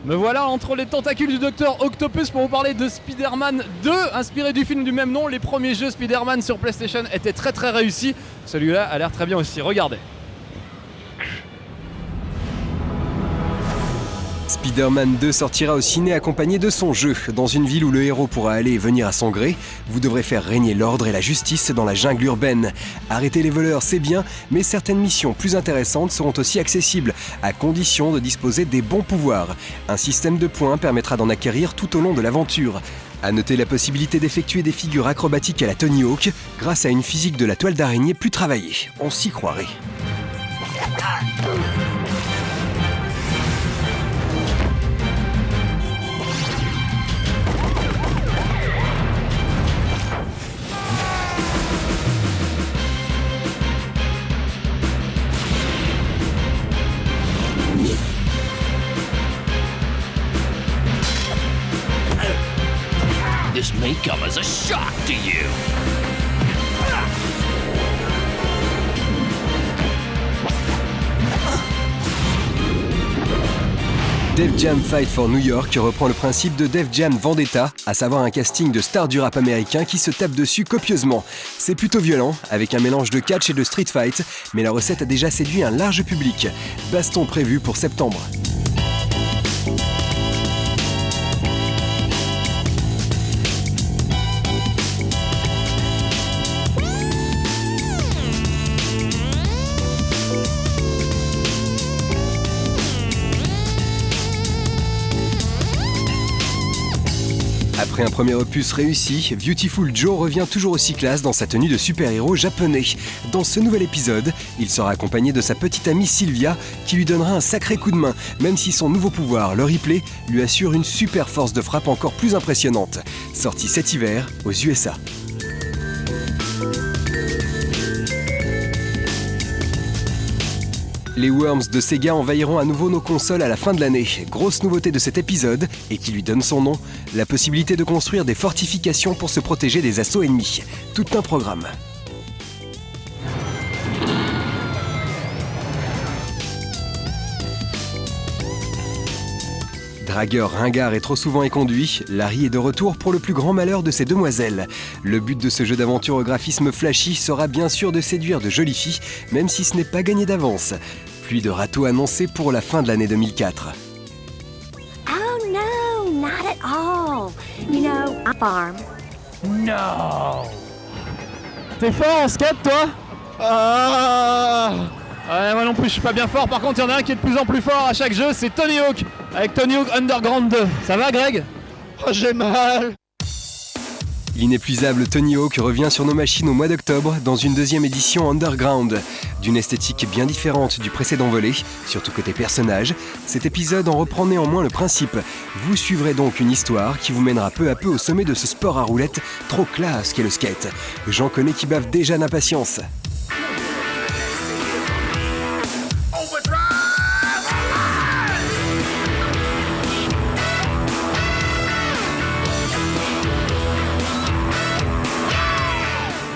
Me voilà entre les tentacules du Docteur Octopus pour vous parler de Spider-Man 2, inspiré du film du même nom. Les premiers jeux Spider-Man sur PlayStation étaient très réussis. Celui-là a l'air très bien aussi, regardez. Spider-Man 2 sortira au ciné accompagné de son jeu. Dans une ville où le héros pourra aller et venir à son gré, vous devrez faire régner l'ordre et la justice dans la jungle urbaine. Arrêter les voleurs, c'est bien, mais certaines missions plus intéressantes seront aussi accessibles, à condition de disposer des bons pouvoirs. Un système de points permettra d'en acquérir tout au long de l'aventure. À noter la possibilité d'effectuer des figures acrobatiques à la Tony Hawk, grâce à une physique de la toile d'araignée plus travaillée. On s'y croirait. This may come as a shock to you. Def Jam Fight for New York reprend le principe de Def Jam Vendetta, à savoir un casting de stars du rap américain qui se tapent dessus copieusement. C'est plutôt violent, avec un mélange de catch et de street fight, mais la recette a déjà séduit un large public. Baston prévu pour septembre. Après un premier opus réussi, Beautiful Joe revient toujours aussi classe dans sa tenue de super-héros japonais. Dans ce nouvel épisode, il sera accompagné de sa petite amie Sylvia qui lui donnera un sacré coup de main, même si son nouveau pouvoir, le replay, lui assure une super force de frappe encore plus impressionnante. Sorti cet hiver aux USA. Les Worms de Sega envahiront à nouveau nos consoles à la fin de l'année. Grosse nouveauté de cet épisode, et qui lui donne son nom, la possibilité de construire des fortifications pour se protéger des assauts ennemis. Tout un programme. Dragueur ringard et trop souvent éconduit, Larry est de retour pour le plus grand malheur de ces demoiselles. Le but de ce jeu d'aventure au graphisme flashy sera bien sûr de séduire de jolies filles, même si ce n'est pas gagné d'avance. Pluie de râteaux annoncée pour la fin de l'année 2004. Oh no, not at all. You know, a farm. No. T'es fort en skate, toi? Ah. Ouais, moi non plus, je suis pas bien fort. Par contre, il y en a un qui est de plus en plus fort à chaque jeu, c'est Tony Hawk, avec Tony Hawk Underground 2. Ça va, Greg? Oh, j'ai mal. L'inépuisable Tony Hawk revient sur nos machines au mois d'octobre dans une deuxième édition Underground. D'une esthétique bien différente du précédent volet, surtout côté personnage, cet épisode en reprend néanmoins le principe. Vous suivrez donc une histoire qui vous mènera peu à peu au sommet de ce sport à roulettes trop classe qu'est le skate. J'en connais qui bavent déjà d'impatience.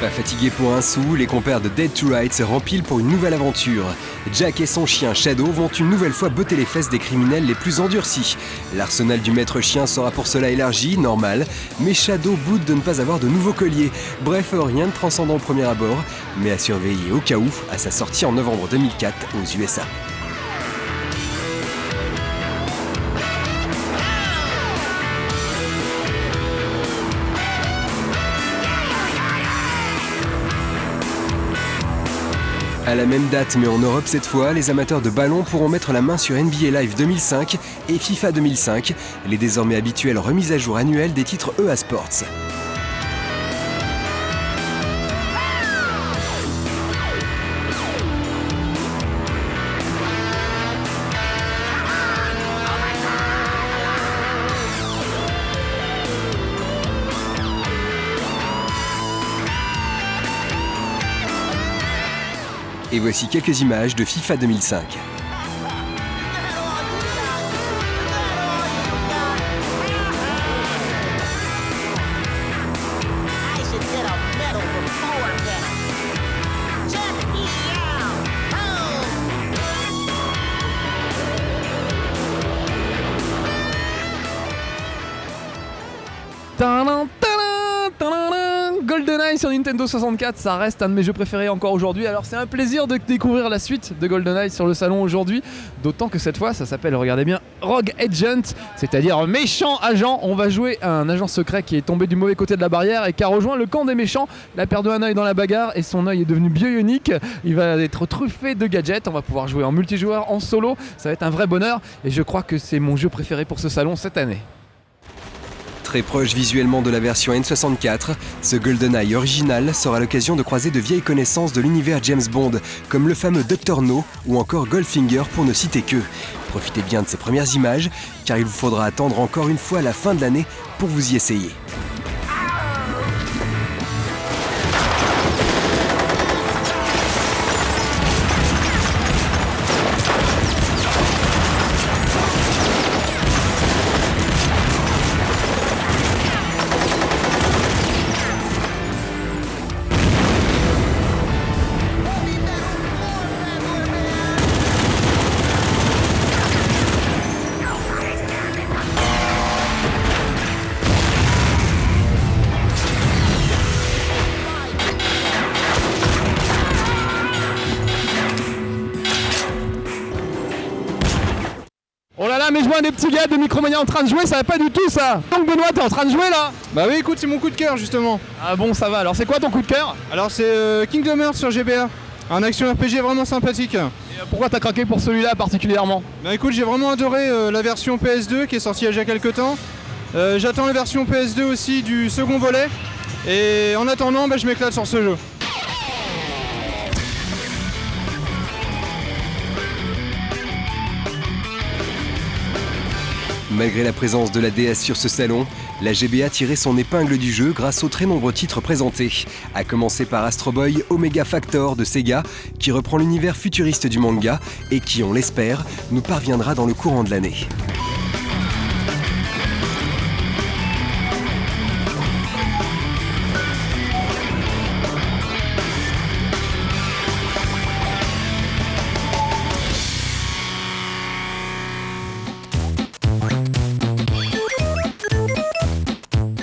Pas fatigué pour un sou, les compères de Dead to Rights se rempilent pour une nouvelle aventure. Jack et son chien Shadow vont une nouvelle fois botter les fesses des criminels les plus endurcis. L'arsenal du maître chien sera pour cela élargi, normal, mais Shadow boude de ne pas avoir de nouveaux colliers. Bref, rien de transcendant au premier abord, mais à surveiller au cas où à sa sortie en novembre 2004 aux USA. À la même date, mais en Europe cette fois, les amateurs de ballon pourront mettre la main sur NBA Live 2005 et FIFA 2005, les désormais habituelles remises à jour annuelles des titres EA Sports. Et voici quelques images de FIFA 2005. GoldenEye sur Nintendo 64, ça reste un de mes jeux préférés encore aujourd'hui. Alors c'est un plaisir de découvrir la suite de GoldenEye sur le salon aujourd'hui. D'autant que cette fois ça s'appelle, regardez bien, Rogue Agent, c'est-à-dire méchant agent. On va jouer un agent secret qui est tombé du mauvais côté de la barrière et qui a rejoint le camp des méchants. Il a perdu un œil dans la bagarre et son œil est devenu bionique. Il va être truffé de gadgets. On va pouvoir jouer en multijoueur, en solo. Ça va être un vrai bonheur et je crois que c'est mon jeu préféré pour ce salon cette année. Très proche visuellement de la version N64, ce GoldenEye original sera l'occasion de croiser de vieilles connaissances de l'univers James Bond, comme le fameux Dr No ou encore Goldfinger pour ne citer que. Profitez bien de ces premières images, car il vous faudra attendre encore une fois la fin de l'année pour vous y essayer. vois des petits gars de Micromania en train de jouer, ça va pas du tout ça. Donc Benoît, t'es en train de jouer là? Bah oui, écoute, c'est mon coup de cœur justement. Ah bon, ça va. Alors c'est quoi ton coup de cœur? Alors c'est Kingdom Hearts sur GBA. Un action RPG vraiment sympathique. Et pourquoi t'as craqué pour celui-là particulièrement? Bah écoute, j'ai vraiment adoré la version PS2 qui est sortie il y a déjà quelques temps. J'attends la version PS2 aussi du second volet. Et en attendant, bah, je m'éclate sur ce jeu. Malgré la présence de la DS sur ce salon, la GBA tirait son épingle du jeu grâce aux très nombreux titres présentés, à commencer par Astro Boy Omega Factor de Sega, qui reprend l'univers futuriste du manga et qui, on l'espère, nous parviendra dans le courant de l'année.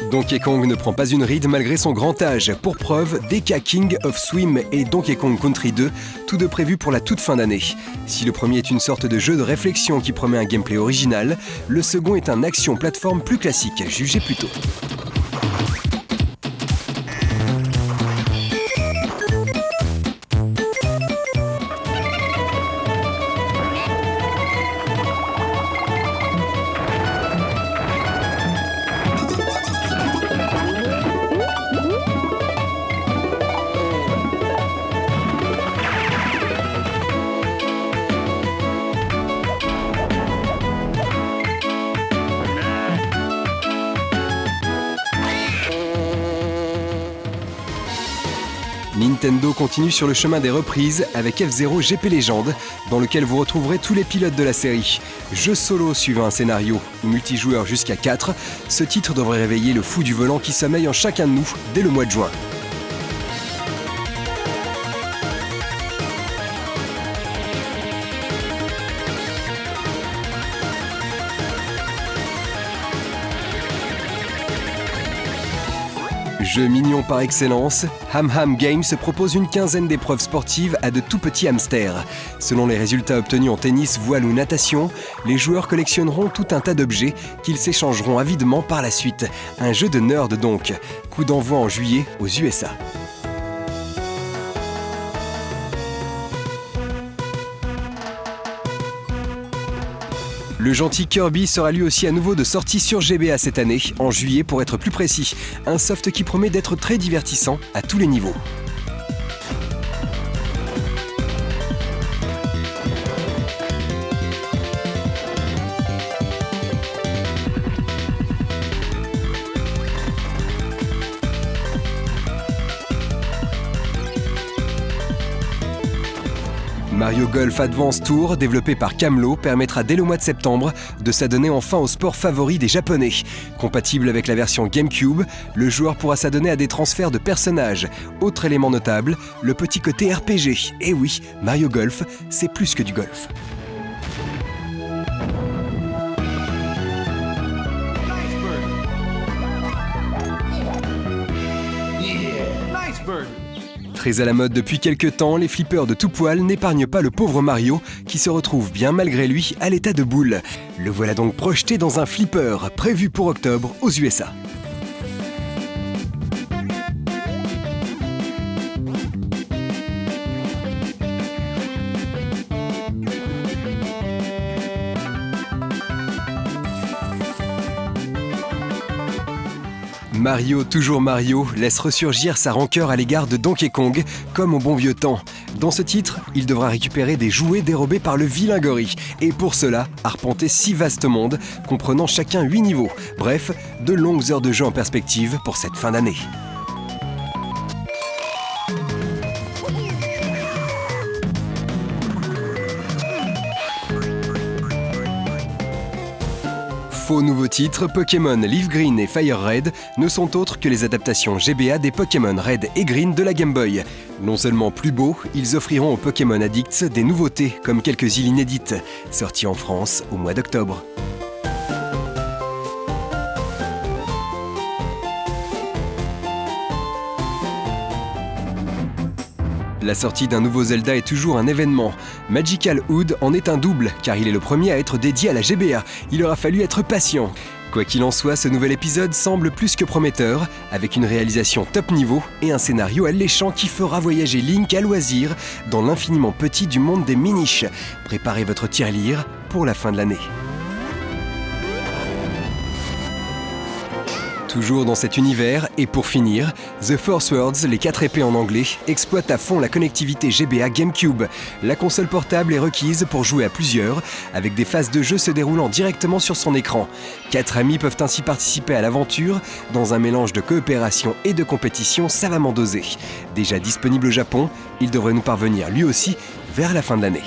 Donkey Kong ne prend pas une ride malgré son grand âge. Pour preuve, DK King of Swim et Donkey Kong Country 2, tous deux prévus pour la toute fin d'année. Si le premier est une sorte de jeu de réflexion qui promet un gameplay original, le second est un action-plateforme plus classique, jugez plutôt. Nintendo continue sur le chemin des reprises avec F-Zero GP Legend, dans lequel vous retrouverez tous les pilotes de la série. Jeu solo suivant un scénario, multijoueur jusqu'à 4, ce titre devrait réveiller le fou du volant qui sommeille en chacun de nous dès le mois de juin. Jeu mignon par excellence, Ham Ham Games propose une quinzaine d'épreuves sportives à de tout petits hamsters. Selon les résultats obtenus en tennis, voile ou natation, les joueurs collectionneront tout un tas d'objets qu'ils s'échangeront avidement par la suite. Un jeu de nerd donc. Coup d'envoi en juillet aux USA. Le gentil Kirby sera lui aussi à nouveau de sortie sur GBA cette année, en juillet pour être plus précis. Un soft qui promet d'être très divertissant à tous les niveaux. Mario Golf Advance Tour, développé par Camelot, permettra dès le mois de septembre de s'adonner enfin au sport favori des Japonais. Compatible avec la version GameCube, le joueur pourra s'adonner à des transferts de personnages. Autre élément notable, le petit côté RPG. Et oui, Mario Golf, c'est plus que du golf. Très à la mode depuis quelques temps, les flippers de tout poil n'épargnent pas le pauvre Mario qui se retrouve bien malgré lui à l'état de boule. Le voilà donc projeté dans un flipper prévu pour octobre aux USA. Mario, toujours Mario, laisse ressurgir sa rancœur à l'égard de Donkey Kong, comme au bon vieux temps. Dans ce titre, il devra récupérer des jouets dérobés par le vilain gorille, et pour cela, arpenter 6 vastes mondes, comprenant chacun 8 niveaux. Bref, de longues heures de jeu en perspective pour cette fin d'année. Faux nouveaux titres, Pokémon Leaf Green et Fire Red ne sont autres que les adaptations GBA des Pokémon Red et Green de la Game Boy. Non seulement plus beaux, ils offriront aux Pokémon addicts des nouveautés comme quelques îles inédites, sorties en France au mois d'octobre. La sortie d'un nouveau Zelda est toujours un événement. Magical Hood en est un double, car il est le premier à être dédié à la GBA. Il aura fallu être patient. Quoi qu'il en soit, ce nouvel épisode semble plus que prometteur, avec une réalisation top niveau et un scénario alléchant qui fera voyager Link à loisir dans l'infiniment petit du monde des Minish. Préparez votre tirelire pour la fin de l'année. Toujours dans cet univers, et pour finir, The Force Words, les 4 épées en anglais, exploite à fond la connectivité GBA GameCube. La console portable est requise pour jouer à plusieurs, avec des phases de jeu se déroulant directement sur son écran. 4 amis peuvent ainsi participer à l'aventure, dans un mélange de coopération et de compétition savamment dosé. Déjà disponible au Japon, il devrait nous parvenir lui aussi vers la fin de l'année.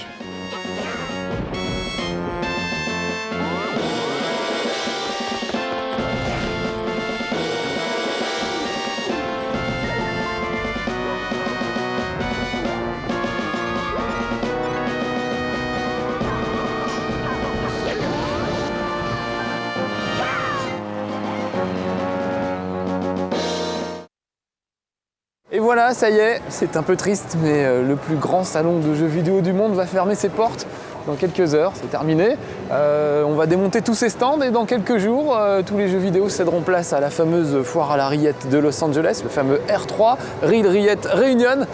Et voilà, ça y est, c'est un peu triste, mais le plus grand salon de jeux vidéo du monde va fermer ses portes dans quelques heures, c'est terminé. On va démonter tous ces stands et dans quelques jours, tous les jeux vidéo céderont place à la fameuse foire à la rillette de Los Angeles, le fameux R3, Real Rillette Reunion.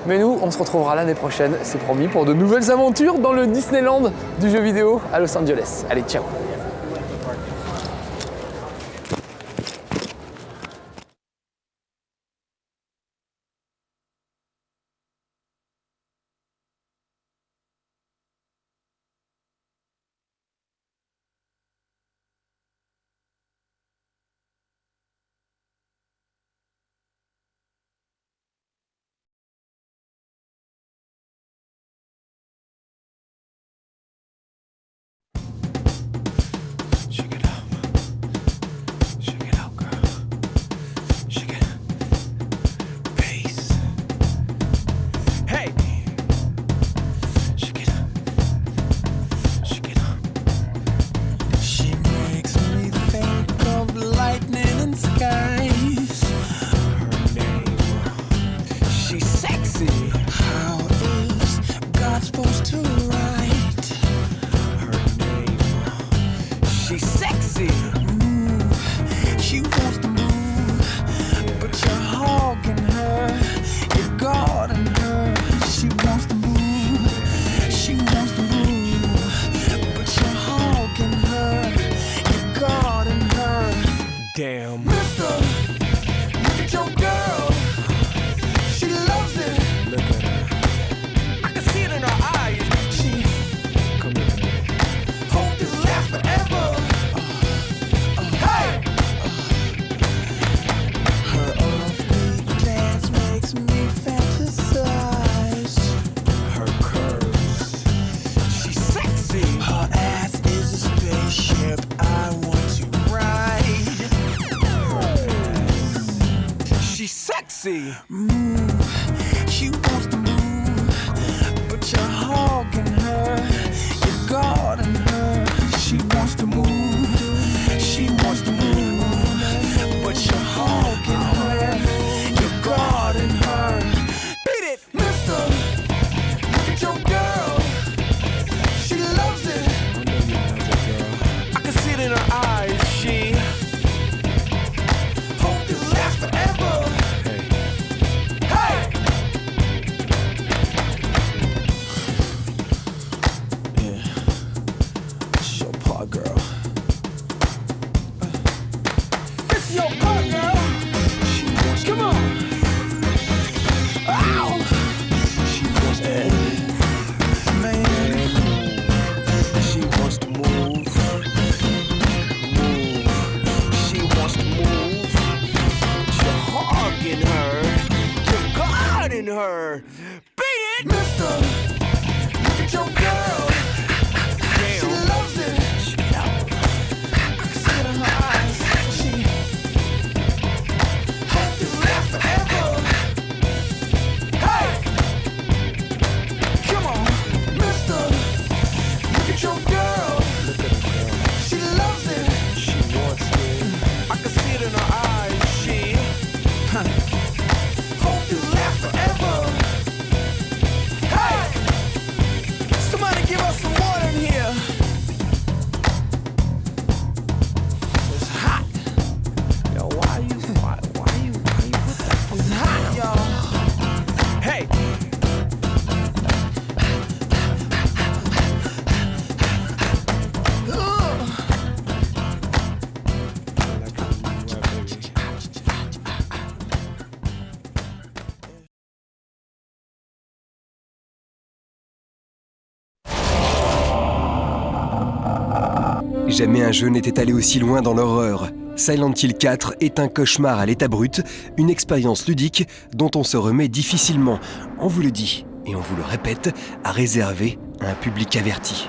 Mais nous, on se retrouvera l'année prochaine, c'est promis, pour de nouvelles aventures dans le Disneyland du jeu vidéo à Los Angeles. Allez, ciao! Damn. Mister, look at your girl. She loves it. Look at her. I can see it in her eyes. She come here. Hope this lasts forever. Hey! Her offbeat dance makes me fantasize. Her curves, she's sexy. Her ass is a spaceship I want to ride. She's sexy. She wants to move, but you're hogging her. You're guarding her. She wants to move. She wants to move, but you're hogging her. You're guarding her. Beat it, mister. Look at your girl. She loves it. I can see it in her eyes. She hope this lasts forever. Her. Beat it! Mister, look at your girl. Damn. She loves it. I can see it in her eyes. She hope this lasts forever. Hey! Come on, mister, look at your girl. Look at her girl. She loves it. She wants it. I can see it in her eyes. She hope this lasts forever. Jamais un jeu n'était allé aussi loin dans l'horreur. Silent Hill 4 est un cauchemar à l'état brut, une expérience ludique dont on se remet difficilement. On vous le dit et on vous le répète, à réserver à un public averti.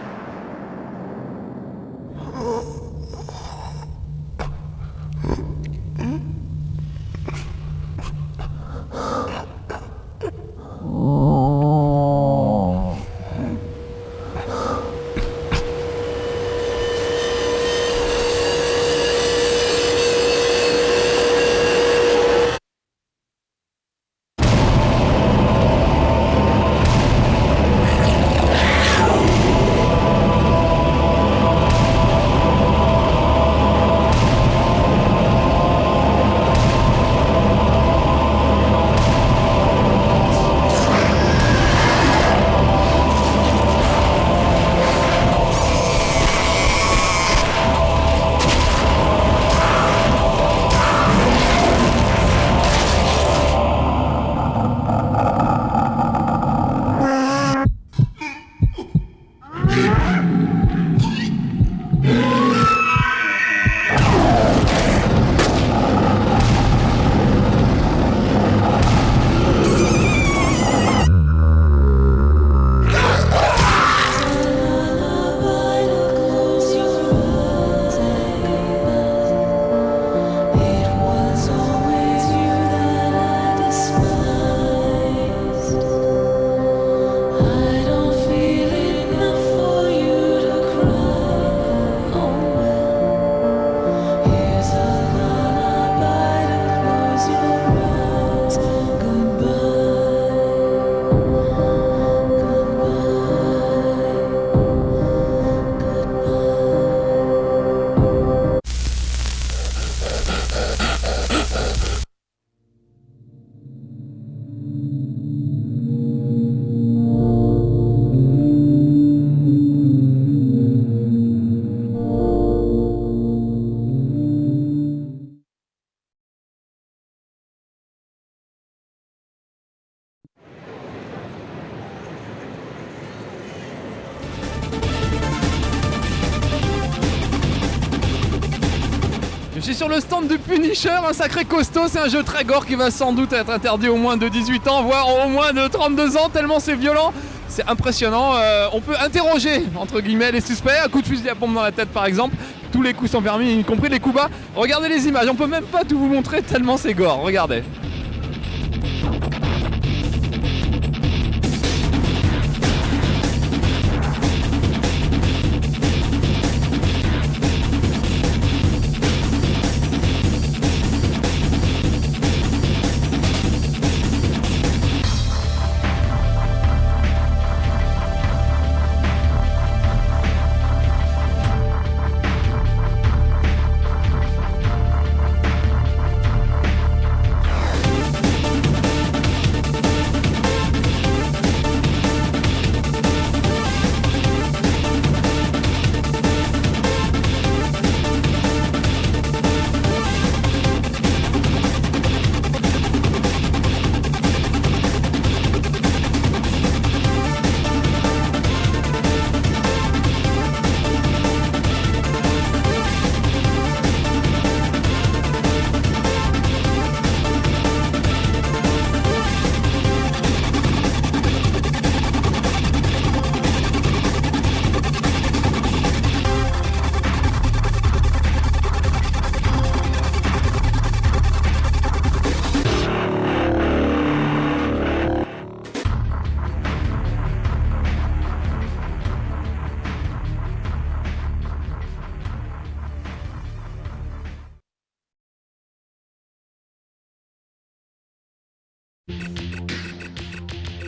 Je suis sur le stand du Punisher, un sacré costaud, c'est un jeu très gore qui va sans doute être interdit aux moins de 18 ans, voire aux moins de 32 ans, tellement c'est violent. C'est impressionnant, on peut interroger entre guillemets les suspects, un coup de fusil à pompe dans la tête par exemple, tous les coups sont permis, y compris les coups bas. Regardez les images, on peut même pas tout vous montrer tellement c'est gore, regardez.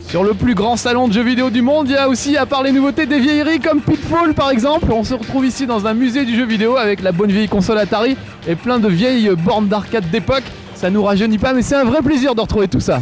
Sur le plus grand salon de jeux vidéo du monde, il y a aussi, à part les nouveautés, des vieilleries comme Pitfall par exemple. On se retrouve ici dans un musée du jeu vidéo avec la bonne vieille console Atari et plein de vieilles bornes d'arcade d'époque. Ça nous rajeunit pas, mais c'est un vrai plaisir de retrouver tout ça.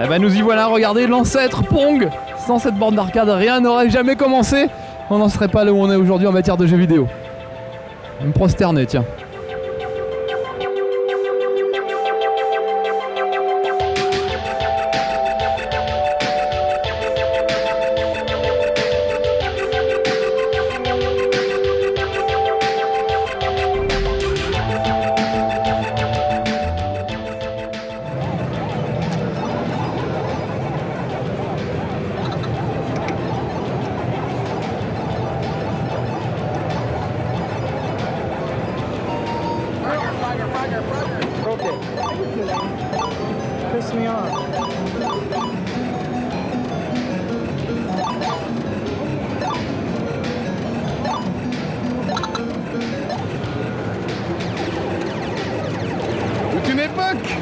Eh ben nous y voilà, regardez, l'ancêtre Pong. Sans cette borne d'arcade, rien n'aurait jamais commencé. On n'en serait pas là où on est aujourd'hui en matière de jeux vidéo. Me prosterner, tiens. Piss me off. Toute une époque.